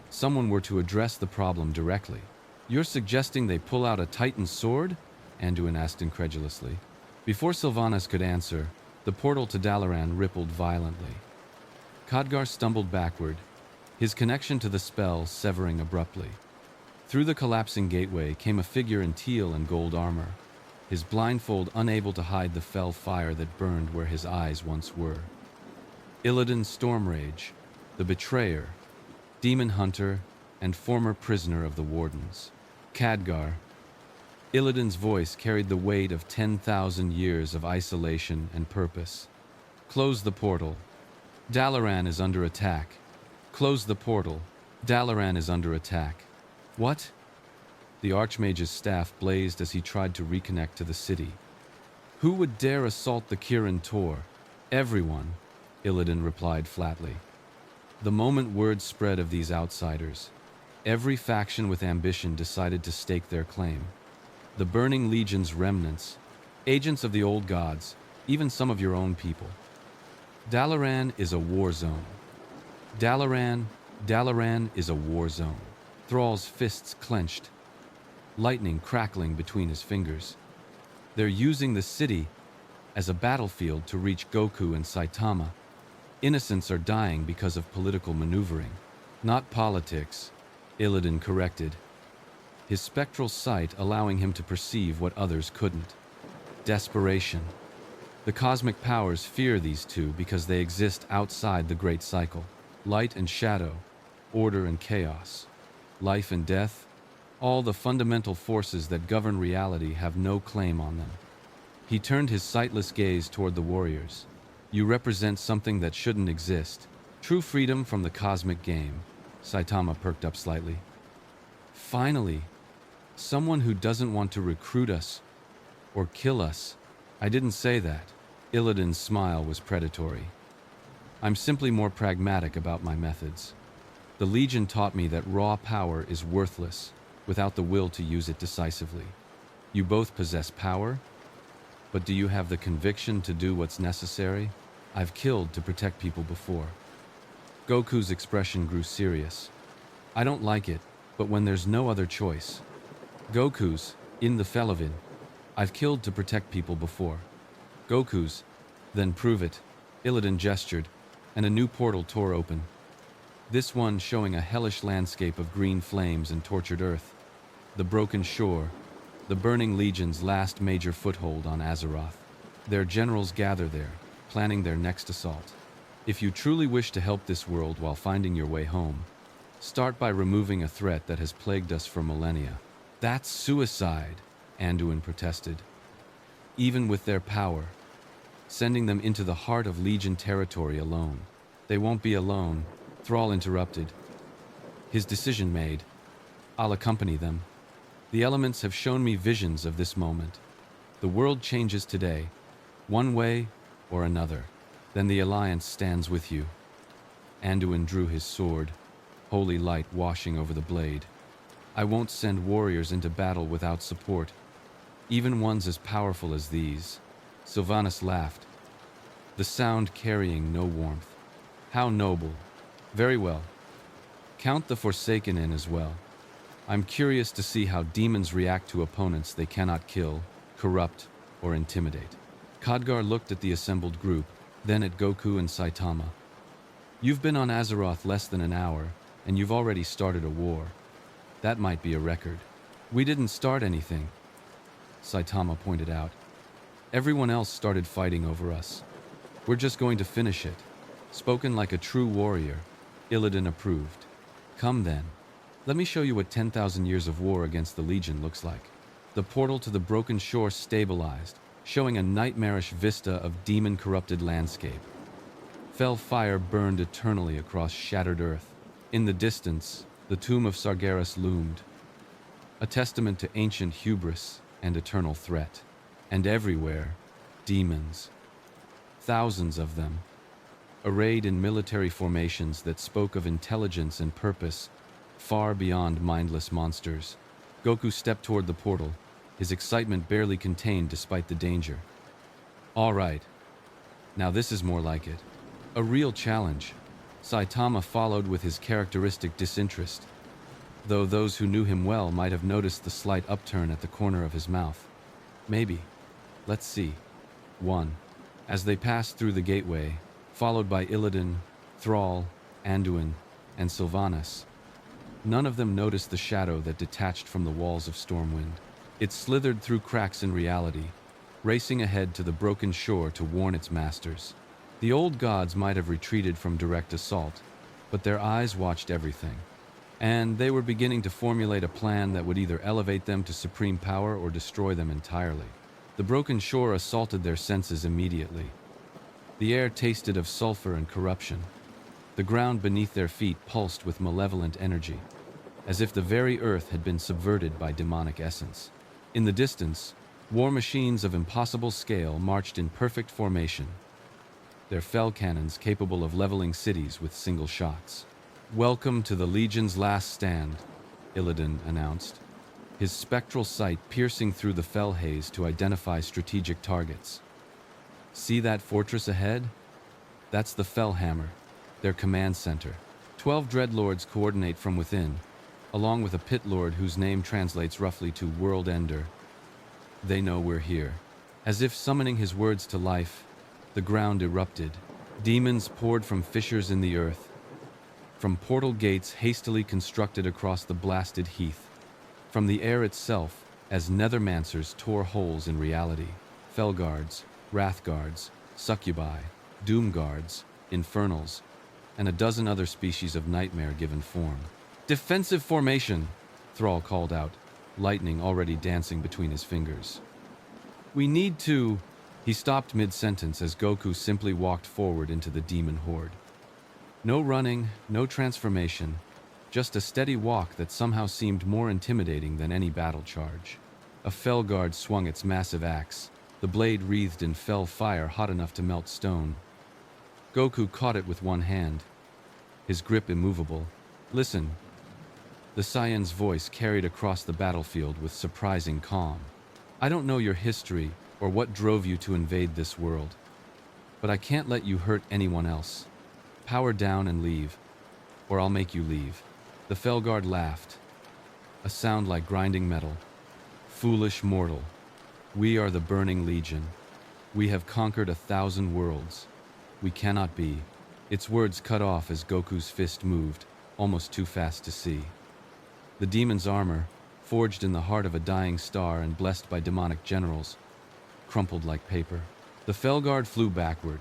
someone were to address the problem directly. You're suggesting they pull out a Titan's sword? Anduin asked incredulously. Before Sylvanas could answer, the portal to Dalaran rippled violently. Khadgar stumbled backward, his connection to the spell severing abruptly. Through the collapsing gateway came a figure in teal and gold armor, his blindfold unable to hide the fell fire that burned where his eyes once were. Illidan Stormrage, the betrayer, demon hunter, and former prisoner of the Wardens. Khadgar. Illidan's voice carried the weight of 10,000 years of isolation and purpose. Close the portal. Dalaran is under attack. Close the portal. Dalaran is under attack. What? The Archmage's staff blazed as he tried to reconnect to the city. Who would dare assault the Kirin Tor? Everyone, Illidan replied flatly. The moment word spread of these outsiders, every faction with ambition decided to stake their claim. The Burning Legion's remnants, agents of the old gods, even some of your own people. Dalaran is a war zone. Dalaran is a war zone. Thrall's fists clenched, lightning crackling between his fingers. They're using the city as a battlefield to reach Goku and Saitama. Innocents are dying because of political maneuvering. Not politics, Illidan corrected, his spectral sight allowing him to perceive what others couldn't. Desperation. The cosmic powers fear these two because they exist outside the great cycle. Light and shadow, order and chaos, life and death, all the fundamental forces that govern reality have no claim on them. He turned his sightless gaze toward the warriors. You represent something that shouldn't exist. True freedom from the cosmic game. Saitama perked up slightly. Finally, someone who doesn't want to recruit us or kill us. I didn't say that. Illidan's smile was predatory. I'm simply more pragmatic about my methods. The Legion taught me that raw power is worthless without the will to use it decisively. You both possess power, but do you have the conviction to do what's necessary? I've killed to protect people before. Goku's expression grew serious. I don't like it, but when there's no other choice. Goku's, in the Felovin. I've killed to protect people before. Goku's, then prove it. Illidan gestured, and a new portal tore open. This one showing a hellish landscape of green flames and tortured earth. The broken shore, the burning legion's last major foothold on Azeroth. Their generals gather there, planning their next assault. If you truly wish to help this world while finding your way home, start by removing a threat that has plagued us for millennia. That's suicide, Anduin protested. Even with their power, sending them into the heart of Legion territory alone. They won't be alone, Thrall interrupted. His decision made. I'll accompany them. The elements have shown me visions of this moment. The world changes today, one way or another. Then the Alliance stands with you. Anduin drew his sword, holy light washing over the blade. I won't send warriors into battle without support, even ones as powerful as these. Sylvanas laughed, the sound carrying no warmth. How noble. Very well. Count the Forsaken in as well. I'm curious to see how demons react to opponents they cannot kill, corrupt, or intimidate. Khadgar looked at the assembled group, then at Goku and Saitama. You've been on Azeroth less than an hour, and you've already started a war. That might be a record. We didn't start anything, Saitama pointed out. Everyone else started fighting over us. We're just going to finish it. Spoken like a true warrior, Illidan approved. Come then. Let me show you what 10,000 years of war against the Legion looks like. The portal to the broken shore stabilized, showing a nightmarish vista of demon-corrupted landscape. Fell fire burned eternally across shattered earth. In the distance, the tomb of Sargeras loomed, a testament to ancient hubris and eternal threat. And everywhere, demons. Thousands of them, arrayed in military formations that spoke of intelligence and purpose, far beyond mindless monsters. Goku stepped toward the portal, his excitement barely contained despite the danger. All right, now this is more like it. A real challenge. Saitama followed with his characteristic disinterest, though those who knew him well might have noticed the slight upturn at the corner of his mouth. Maybe. Let's see. 1. As they passed through the gateway, followed by Illidan, Thrall, Anduin, and Sylvanas, none of them noticed the shadow that detached from the walls of Stormwind. It slithered through cracks in reality, racing ahead to the broken shore to warn its masters. The old gods might have retreated from direct assault, but their eyes watched everything. And they were beginning to formulate a plan that would either elevate them to supreme power or destroy them entirely. The broken shore assaulted their senses immediately. The air tasted of sulfur and corruption. The ground beneath their feet pulsed with malevolent energy, as if the very earth had been subverted by demonic essence. In the distance, war machines of impossible scale marched in perfect formation, their fell cannons capable of leveling cities with single shots. Welcome to the Legion's last stand, Illidan announced, his spectral sight piercing through the fell haze to identify strategic targets. See that fortress ahead? That's the Fellhammer, their command center. 12 dreadlords coordinate from within, along with a pit lord whose name translates roughly to World Ender. They know we're here. As if summoning his words to life, the ground erupted. Demons poured from fissures in the earth, from portal gates hastily constructed across the blasted heath, from the air itself as nethermancers tore holes in reality. Felguards, Wrath Guards, Succubi, Doom Guards, Infernals, and a dozen other species of nightmare-given form. "Defensive formation!" Thrall called out, lightning already dancing between his fingers. "We need to..." He stopped mid-sentence as Goku simply walked forward into the demon horde. No running, no transformation, just a steady walk that somehow seemed more intimidating than any battle charge. A Fel Guard swung its massive axe, the blade wreathed in fell fire hot enough to melt stone. Goku caught it with one hand, his grip immovable. "Listen." The Saiyan's voice carried across the battlefield with surprising calm. "I don't know your history or what drove you to invade this world, but I can't let you hurt anyone else. Power down and leave, or I'll make you leave." The Felguard laughed, a sound like grinding metal. "Foolish mortal, we are the Burning Legion. We have conquered 1,000 worlds. We cannot be." Its words cut off as Goku's fist moved, almost too fast to see. The demon's armor, forged in the heart of a dying star and blessed by demonic generals, crumpled like paper. The Felguard flew backward,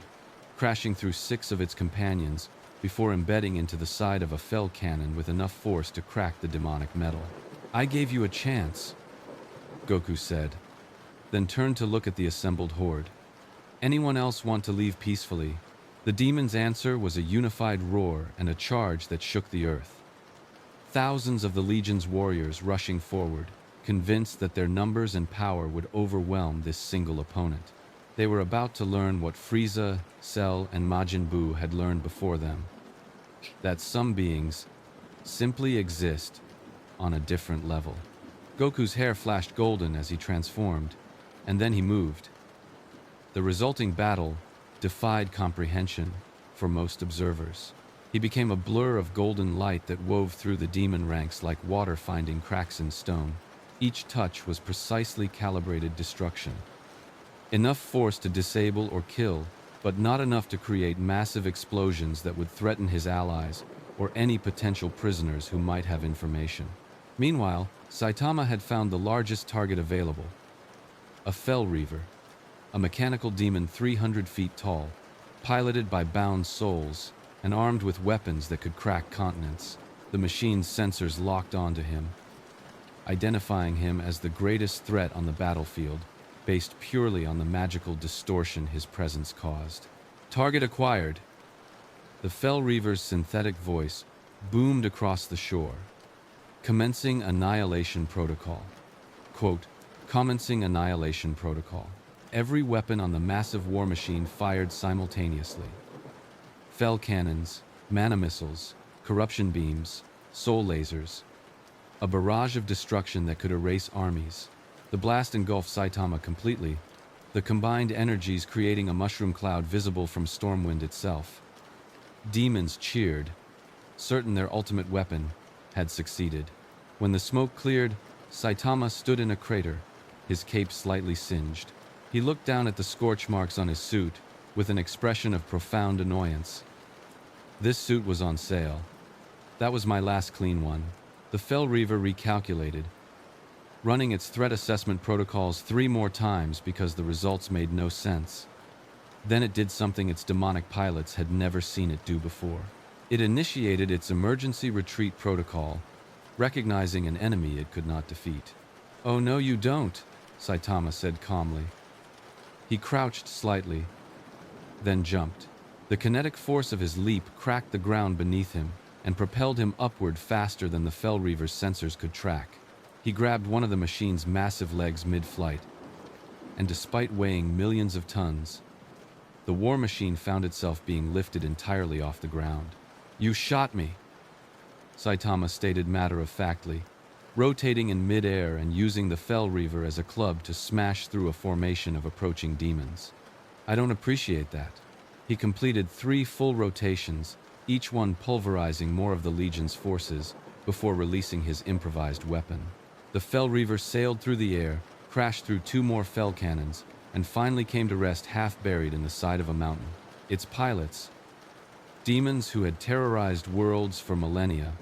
crashing through 6 of its companions before embedding into the side of a Fel cannon with enough force to crack the demonic metal. "I gave you a chance," Goku said, then turned to look at the assembled horde. "Anyone else want to leave peacefully?" The demon's answer was a unified roar and a charge that shook the earth. Thousands of the Legion's warriors rushing forward, convinced that their numbers and power would overwhelm this single opponent. They were about to learn what Frieza, Cell, and Majin Buu had learned before them: that some beings simply exist on a different level. Goku's hair flashed golden as he transformed, and then he moved. The resulting battle defied comprehension for most observers. He became a blur of golden light that wove through the demon ranks like water finding cracks in stone. Each touch was precisely calibrated destruction. Enough force to disable or kill, but not enough to create massive explosions that would threaten his allies or any potential prisoners who might have information. Meanwhile, Saitama had found the largest target available: a Fel Reaver, a mechanical demon 300 feet tall, piloted by bound souls, and armed with weapons that could crack continents. The machine's sensors locked onto him, identifying him as the greatest threat on the battlefield, based purely on the magical distortion his presence caused. "Target acquired." The Fel Reaver's synthetic voice boomed across the shore. "Commencing annihilation protocol." Quote, "Commencing annihilation protocol." Every weapon on the massive war machine fired simultaneously. Fel cannons, mana missiles, corruption beams, soul lasers. A barrage of destruction that could erase armies. The blast engulfed Saitama completely, the combined energies creating a mushroom cloud visible from Stormwind itself. Demons cheered, certain their ultimate weapon had succeeded. When the smoke cleared, Saitama stood in a crater, his cape slightly singed. He looked down at the scorch marks on his suit with an expression of profound annoyance. "This suit was on sale. That was my last clean one." The Fel Reaver recalculated, running its threat assessment protocols 3 more times because the results made no sense. Then it did something its demonic pilots had never seen it do before. It initiated its emergency retreat protocol, recognizing an enemy it could not defeat. "Oh no you don't," Saitama said calmly. He crouched slightly, then jumped. The kinetic force of his leap cracked the ground beneath him and propelled him upward faster than the Fel Reaver's sensors could track. He grabbed one of the machine's massive legs mid-flight, and despite weighing millions of tons, the war machine found itself being lifted entirely off the ground. "You shot me," Saitama stated matter-of-factly, rotating in mid-air and using the Fel Reaver as a club to smash through a formation of approaching demons. "I don't appreciate that." He completed 3 full rotations, each one pulverizing more of the Legion's forces, before releasing his improvised weapon. The Fel Reaver sailed through the air, crashed through 2 more Fel cannons, and finally came to rest half-buried in the side of a mountain. Its pilots, demons who had terrorized worlds for millennia,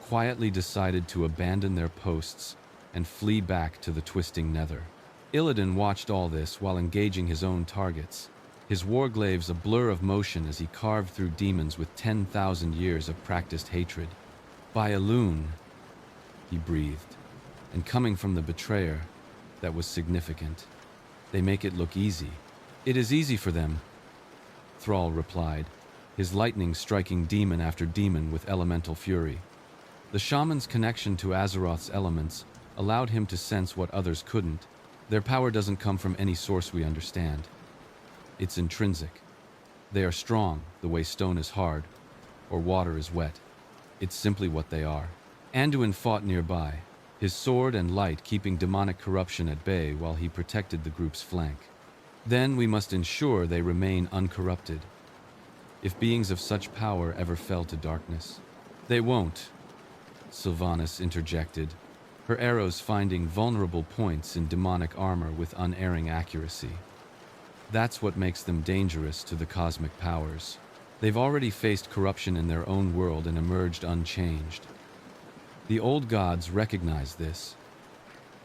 quietly decided to abandon their posts and flee back to the twisting nether. Illidan watched all this while engaging his own targets, his warglaves a blur of motion as he carved through demons with 10,000 years of practiced hatred. By Elune, he breathed, and coming from the betrayer, that was significant. They make it look easy. It is easy for them, Thrall replied, his lightning striking demon after demon with elemental fury. The shaman's connection to Azeroth's elements allowed him to sense what others couldn't. Their power doesn't come from any source we understand. It's intrinsic. They are strong, the way stone is hard, or water is wet. It's simply what they are. Anduin fought nearby, his sword and light keeping demonic corruption at bay while he protected the group's flank. Then we must ensure they remain uncorrupted. If beings of such power ever fell to darkness. They won't, Sylvanas interjected, her arrows finding vulnerable points in demonic armor with unerring accuracy. That's what makes them dangerous to the cosmic powers. They've already faced corruption in their own world and emerged unchanged. The old gods recognized this.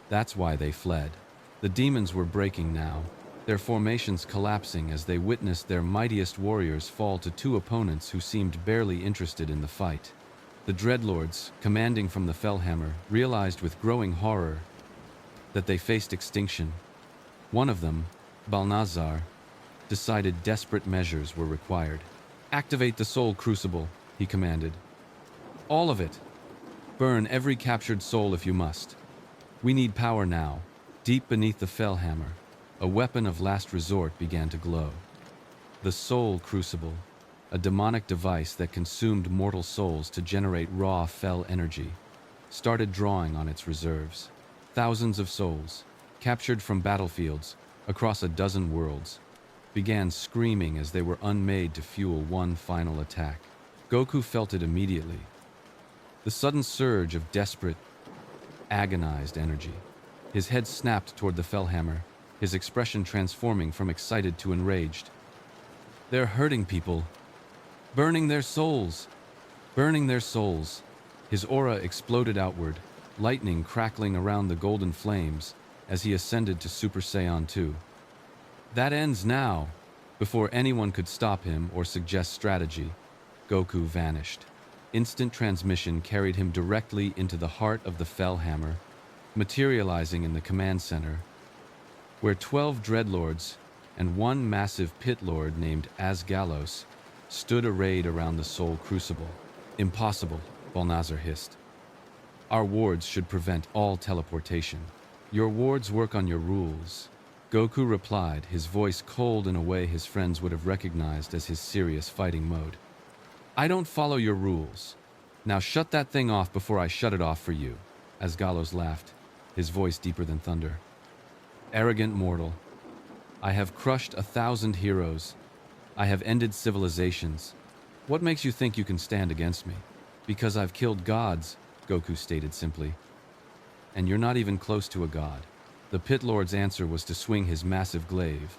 That's why they fled. The demons were breaking now, their formations collapsing as they witnessed their mightiest warriors fall to two opponents who seemed barely interested in the fight. The Dreadlords, commanding from the Fellhammer, realized with growing horror that they faced extinction. One of them, Balnazar, decided desperate measures were required. "Activate the Soul Crucible," he commanded. "All of it. Burn every captured soul if you must. We need power now." Deep beneath the Fellhammer, a weapon of last resort began to glow. The Soul Crucible, a demonic device that consumed mortal souls to generate raw fell energy, started drawing on its reserves. Thousands of souls, captured from battlefields across a dozen worlds, began screaming as they were unmade to fuel one final attack. Goku felt it immediately. The sudden surge of desperate, agonized energy. His head snapped toward the Fellhammer, his expression transforming from excited to enraged. "They're hurting people. Burning their souls. Burning their souls." His aura exploded outward, lightning crackling around the golden flames as he ascended to Super Saiyan 2. "That ends now." Before anyone could stop him or suggest strategy, Goku vanished. Instant transmission carried him directly into the heart of the Fellhammer, materializing in the command center, where 12 Dreadlords and one massive pit lord named Asgalos stood arrayed around the Soul Crucible. "Impossible," Balnazar hissed. "Our wards should prevent all teleportation." "Your wards work on your rules," Goku replied, his voice cold in a way his friends would have recognized as his serious fighting mode. "I don't follow your rules. Now shut that thing off before I shut it off for you." Asgalos laughed, his voice deeper than thunder. "Arrogant mortal. I have crushed 1,000 heroes. I have ended civilizations. What makes you think you can stand against me?" "Because I've killed gods," Goku stated simply. "And you're not even close to a god." The Pit Lord's answer was to swing his massive glaive,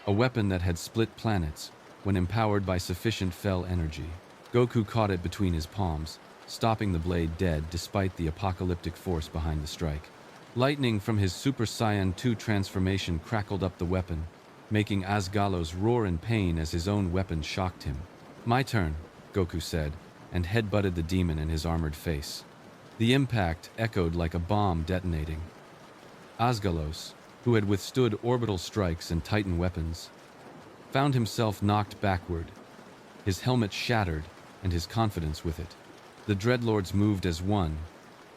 a weapon that had split planets when empowered by sufficient fell energy. Goku caught it between his palms, stopping the blade dead despite the apocalyptic force behind the strike. Lightning from his Super Saiyan 2 transformation crackled up the weapon, making Asgalos roar in pain as his own weapon shocked him. "My turn," Goku said, and headbutted the demon in his armored face. The impact echoed like a bomb detonating. Asgalos, who had withstood orbital strikes and Titan weapons, found himself knocked backward, his helmet shattered and his confidence with it. The Dreadlords moved as one,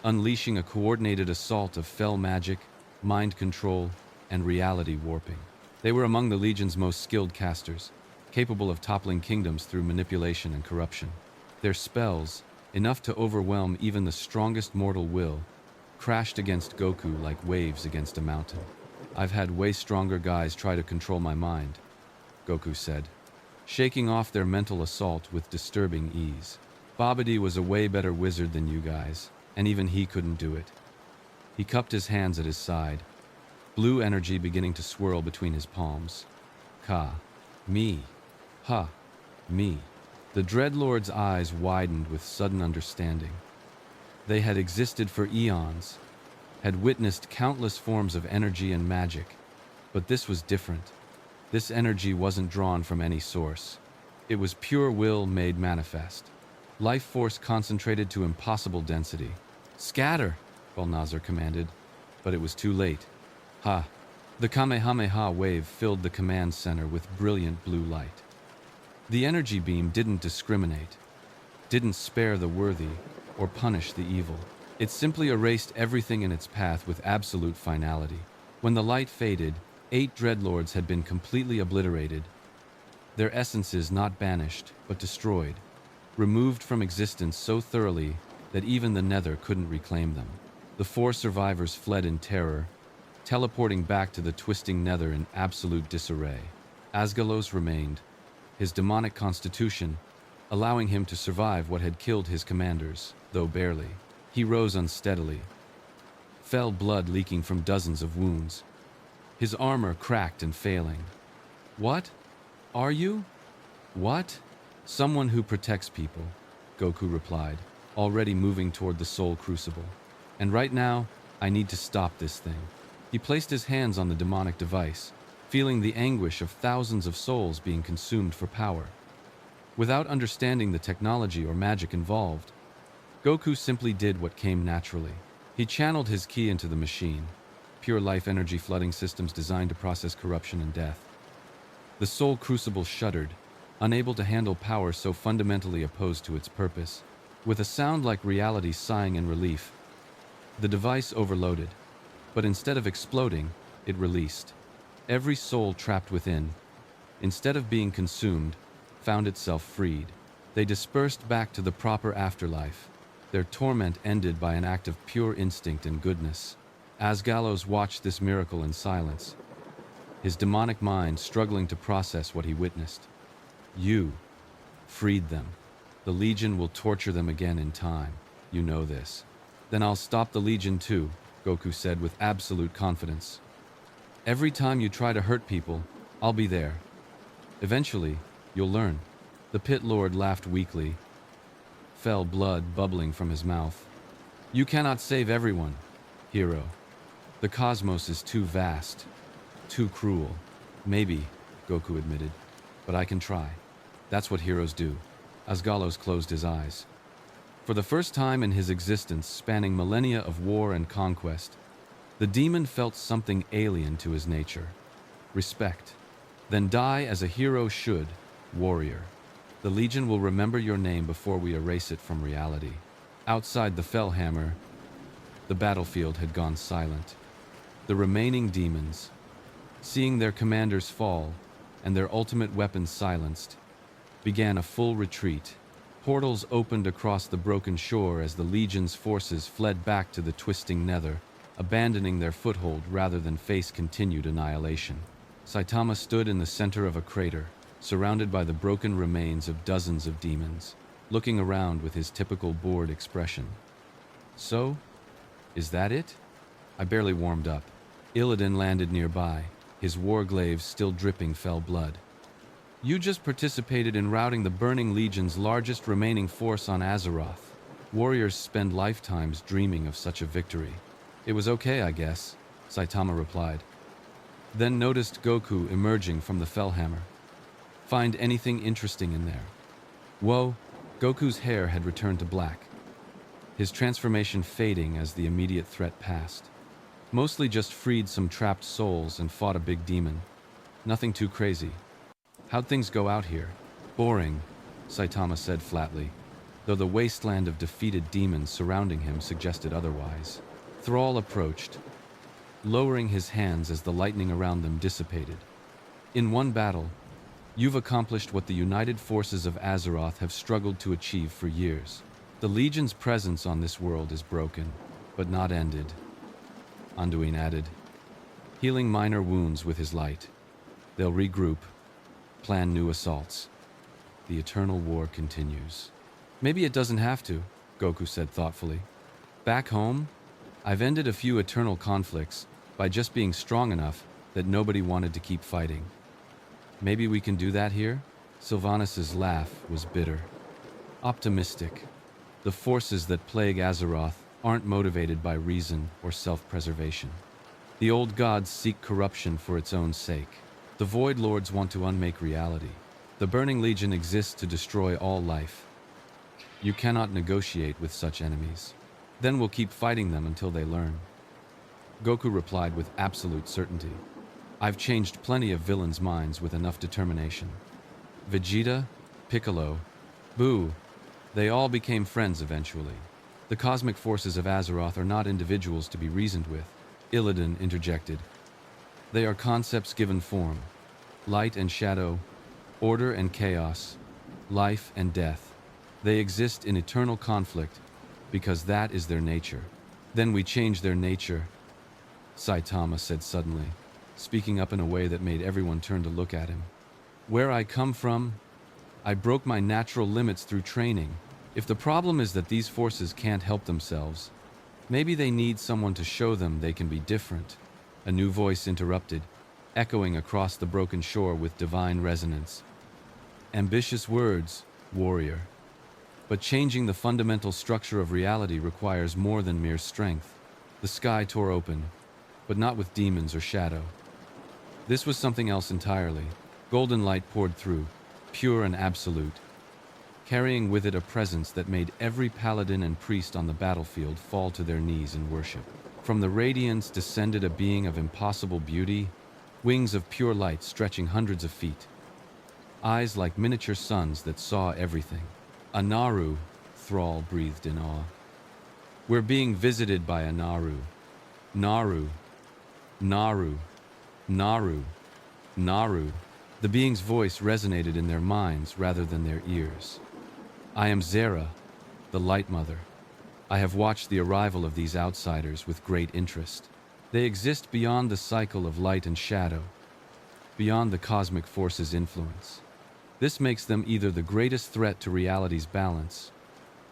unleashing a coordinated assault of fell magic, mind control, and reality warping. They were among the Legion's most skilled casters, capable of toppling kingdoms through manipulation and corruption. Their spells, enough to overwhelm even the strongest mortal will, crashed against Goku like waves against a mountain. "I've had way stronger guys try to control my mind," Goku said, shaking off their mental assault with disturbing ease. "Babidi was a way better wizard than you guys, and even he couldn't do it." He cupped his hands at his side, blue energy beginning to swirl between his palms. "Ka. Me. Ha. Me." The Dreadlord's eyes widened with sudden understanding. They had existed for eons, had witnessed countless forms of energy and magic, but this was different. This energy wasn't drawn from any source. It was pure will made manifest. Life force concentrated to impossible density. "Scatter!" Balnazar commanded, but it was too late. Ha! The Kamehameha wave filled the command center with brilliant blue light. The energy beam didn't discriminate, didn't spare the worthy, or punish the evil. It simply erased everything in its path with absolute finality. When the light faded, 8 dreadlords had been completely obliterated, their essences not banished, but destroyed, removed from existence so thoroughly that even the Nether couldn't reclaim them. The 4 survivors fled in terror, teleporting back to the twisting Nether in absolute disarray. Asgalos remained, his demonic constitution allowing him to survive what had killed his commanders, though barely. He rose unsteadily, fell blood leaking from dozens of wounds, his armor cracked and failing. "What? Are you? What?" "Someone who protects people," Goku replied, already moving toward the Soul Crucible. "And right now, I need to stop this thing." He placed his hands on the demonic device, feeling the anguish of thousands of souls being consumed for power. Without understanding the technology or magic involved, Goku simply did what came naturally. He channeled his ki into the machine, pure life energy flooding systems designed to process corruption and death. The Soul Crucible shuddered, unable to handle power so fundamentally opposed to its purpose. With a sound like reality sighing in relief, the device overloaded, but instead of exploding, it released. Every soul trapped within, instead of being consumed, found itself freed. They dispersed back to the proper afterlife, their torment ended by an act of pure instinct and goodness. Asgalos watched this miracle in silence, his demonic mind struggling to process what he witnessed. "You freed them. The Legion will torture them again in time. You know this." "Then I'll stop the Legion too," Goku said with absolute confidence. "Every time you try to hurt people, I'll be there. Eventually, you'll learn." The Pit Lord laughed weakly, fell blood bubbling from his mouth. "You cannot save everyone, hero. The cosmos is too vast, too cruel." "Maybe," Goku admitted, "but I can try. That's what heroes do." Asgalos closed his eyes. For the first time in his existence, spanning millennia of war and conquest, the demon felt something alien to his nature. Respect. "Then die as a hero should, warrior. The Legion will remember your name before we erase it from reality." Outside the Fellhammer, the battlefield had gone silent. The remaining demons, seeing their commanders fall and their ultimate weapons silenced, began a full retreat. Portals opened across the broken shore as the Legion's forces fled back to the twisting Nether, abandoning their foothold rather than face continued annihilation. Saitama stood in the center of a crater, surrounded by the broken remains of dozens of demons, looking around with his typical bored expression. "So, is that it?" I barely warmed up. Illidan landed nearby, his warglaives still dripping fell blood. "You just participated in routing the Burning Legion's largest remaining force on Azeroth. Warriors spend lifetimes dreaming of such a victory." "It was okay, I guess," Saitama replied. Then noticed Goku emerging from the Fellhammer. "Find anything interesting in there?" Whoa, Goku's hair had returned to black, his transformation fading as the immediate threat passed. "Mostly just freed some trapped souls and fought a big demon. Nothing too crazy." "How'd things go out here?" "Boring," Saitama said flatly, though the wasteland of defeated demons surrounding him suggested otherwise. Thrall approached, lowering his hands as the lightning around them dissipated. "In one battle, you've accomplished what the united forces of Azeroth have struggled to achieve for years. The Legion's presence on this world is broken, but not ended," Anduin added, healing minor wounds with his light. "They'll regroup, plan new assaults. The eternal war continues." "Maybe it doesn't have to," Goku said thoughtfully. "Back home, I've ended a few eternal conflicts by just being strong enough that nobody wanted to keep fighting. Maybe we can do that here?" Sylvanus' laugh was bitter. "Optimistic. The forces that plague Azeroth aren't motivated by reason or self-preservation. The old gods seek corruption for its own sake. The Void Lords want to unmake reality. The Burning Legion exists to destroy all life. You cannot negotiate with such enemies. Then we'll keep fighting them until they learn. Goku replied with absolute certainty. I've changed plenty of villains' minds with enough determination. Vegeta, Piccolo, Buu, they all became friends eventually. The cosmic forces of Azeroth are not individuals to be reasoned with, Illidan interjected. They are concepts given form. Light and shadow, order and chaos, life and death. They exist in eternal conflict because that is their nature. Then we change their nature, Saitama said suddenly, speaking up in a way that made everyone turn to look at him. Where I come from, I broke my natural limits through training. If the problem is that these forces can't help themselves, maybe they need someone to show them they can be different. A new voice interrupted, echoing across the broken shore with divine resonance. Ambitious words, warrior. But changing the fundamental structure of reality requires more than mere strength. The sky tore open, but not with demons or shadow. This was something else entirely. Golden light poured through, pure and absolute, carrying with it a presence that made every paladin and priest on the battlefield fall to their knees in worship. From the radiance descended a being of impossible beauty, wings of pure light stretching hundreds of feet, eyes like miniature suns that saw everything. A Naru, Thrall breathed in awe. We're being visited by a Naru. Naru. Naru. Naru. Naru. The being's voice resonated in their minds rather than their ears. I am Zera, the Light Mother. I have watched the arrival of these outsiders with great interest. They exist beyond the cycle of light and shadow, beyond the cosmic force's influence. This makes them either the greatest threat to reality's balance,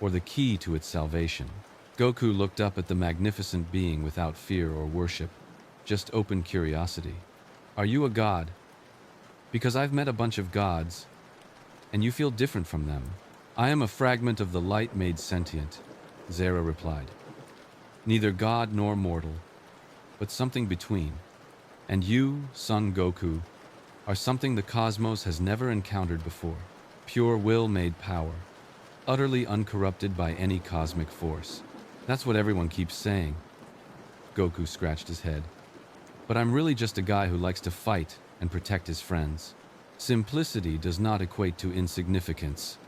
or the key to its salvation. Goku looked up at the magnificent being without fear or worship, just open curiosity. Are you a god? Because I've met a bunch of gods, and you feel different from them. I am a fragment of the light made sentient, Zera replied. Neither god nor mortal, but something between. And you, Son Goku, are something the cosmos has never encountered before. Pure will made power, utterly uncorrupted by any cosmic force. That's what everyone keeps saying. Goku scratched his head. But I'm really just a guy who likes to fight and protect his friends. Simplicity does not equate to insignificance,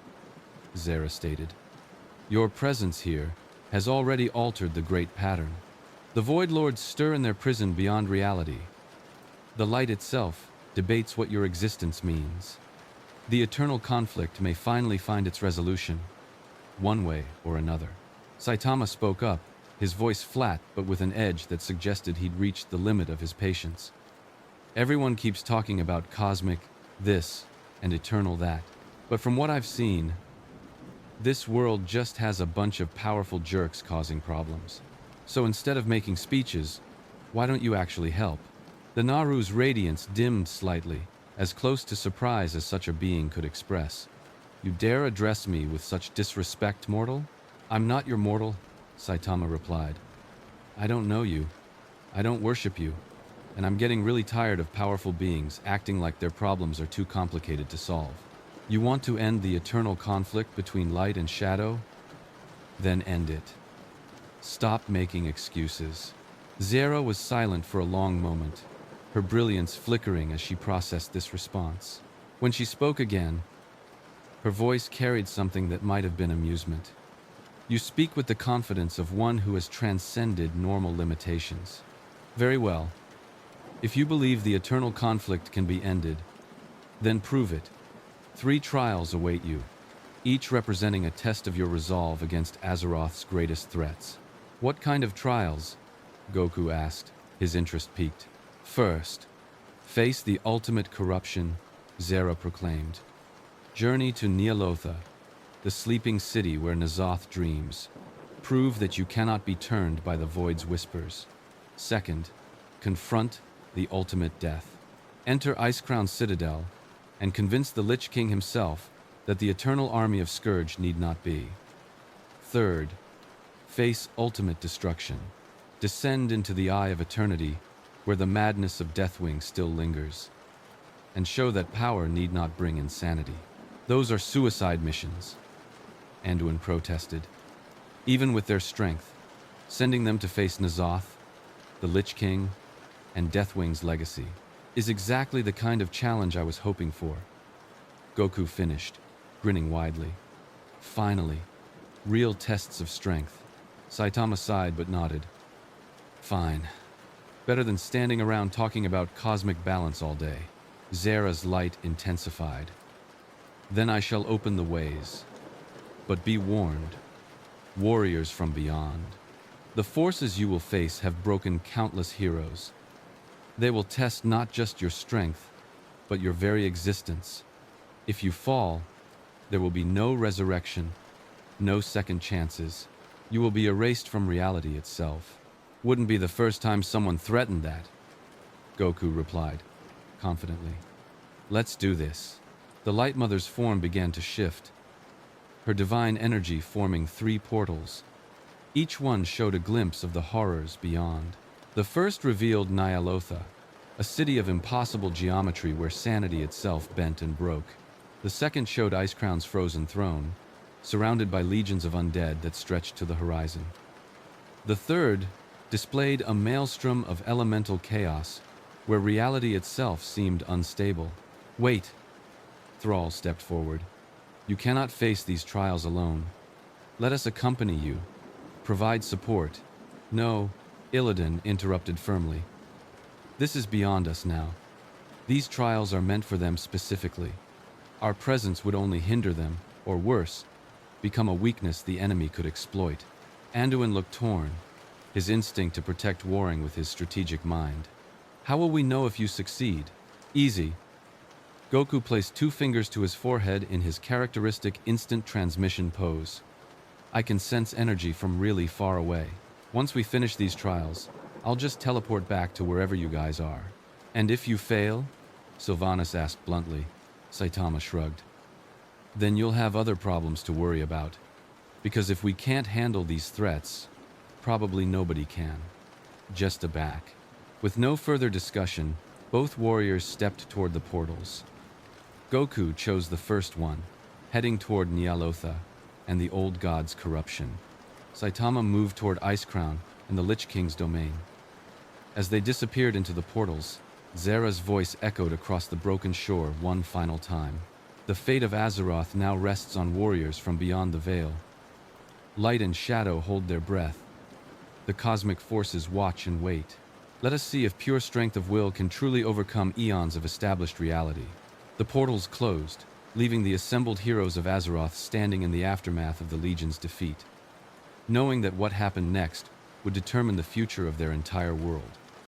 Zera stated. Your presence here has already altered the great pattern. The Void Lords stir in their prison beyond reality. The light itself debates what your existence means. The eternal conflict may finally find its resolution, one way or another. Saitama spoke up, his voice flat but with an edge that suggested he'd reached the limit of his patience. Everyone keeps talking about cosmic this and eternal that, but from what I've seen, this world just has a bunch of powerful jerks causing problems. So instead of making speeches, why don't you actually help? The Naru's radiance dimmed slightly, as close to surprise as such a being could express. You dare address me with such disrespect, mortal? I'm not your mortal, Saitama replied. I don't know you. I don't worship you. And I'm getting really tired of powerful beings acting like their problems are too complicated to solve. You want to end the eternal conflict between light and shadow? Then end it. Stop making excuses. Zera was silent for a long moment, her brilliance flickering as she processed this response. When she spoke again, her voice carried something that might have been amusement. You speak with the confidence of one who has transcended normal limitations. Very well. If you believe the eternal conflict can be ended, then prove it. 3 trials await you, each representing a test of your resolve against Azeroth's greatest threats. What kind of trials? Goku asked, his interest piqued. First, face the ultimate corruption, Zera proclaimed. Journey to Ny'alotha, the sleeping city where N'Zoth dreams. Prove that you cannot be turned by the Void's whispers. Second, confront the ultimate death. Enter Icecrown Citadel and convince the Lich King himself that the eternal army of Scourge need not be. Third, face ultimate destruction, descend into the eye of eternity, where the madness of Deathwing still lingers, and show that power need not bring insanity. Those are suicide missions, Anduin protested. Even with their strength, sending them to face N'Zoth, the Lich King, and Deathwing's legacy is exactly the kind of challenge I was hoping for. Goku finished, grinning widely. Finally, real tests of strength. Saitama sighed but nodded. Fine. Better than standing around talking about cosmic balance all day. Zera's light intensified. Then I shall open the ways. But be warned, warriors from beyond. The forces you will face have broken countless heroes. They will test not just your strength, but your very existence. If you fall, there will be no resurrection, no second chances. You will be erased from reality itself. Wouldn't be the first time someone threatened that, Goku replied, confidently. Let's do this. The Light Mother's form began to shift, her divine energy forming 3 portals. Each one showed a glimpse of the horrors beyond. The first revealed Ny'alotha, a city of impossible geometry where sanity itself bent and broke. The second showed Icecrown's frozen throne, surrounded by legions of undead that stretched to the horizon. The third displayed a maelstrom of elemental chaos, where reality itself seemed unstable. Wait, Thrall stepped forward. You cannot face these trials alone. Let us accompany you, provide support. No, Illidan interrupted firmly. This is beyond us now. These trials are meant for them specifically. Our presence would only hinder them, or worse, become a weakness the enemy could exploit. Anduin looked torn, his instinct to protect warring with his strategic mind. How will we know if you succeed? Easy. Goku placed 2 fingers to his forehead in his characteristic instant transmission pose. I can sense energy from really far away. Once we finish these trials, I'll just teleport back to wherever you guys are. And if you fail? Sylvanas asked bluntly. Saitama shrugged. Then you'll have other problems to worry about. Because if we can't handle these threats, probably nobody can. Just a back. With no further discussion, both warriors stepped toward the portals. Goku chose the first one, heading toward Ny'alotha and the old god's corruption. Saitama moved toward Icecrown and the Lich King's domain. As they disappeared into the portals, Zera's voice echoed across the broken shore one final time. The fate of Azeroth now rests on warriors from beyond the veil. Light and shadow hold their breath. The cosmic forces watch and wait. Let us see if pure strength of will can truly overcome eons of established reality. The portals closed, leaving the assembled heroes of Azeroth standing in the aftermath of the Legion's defeat, knowing that what happened next would determine the future of their entire world.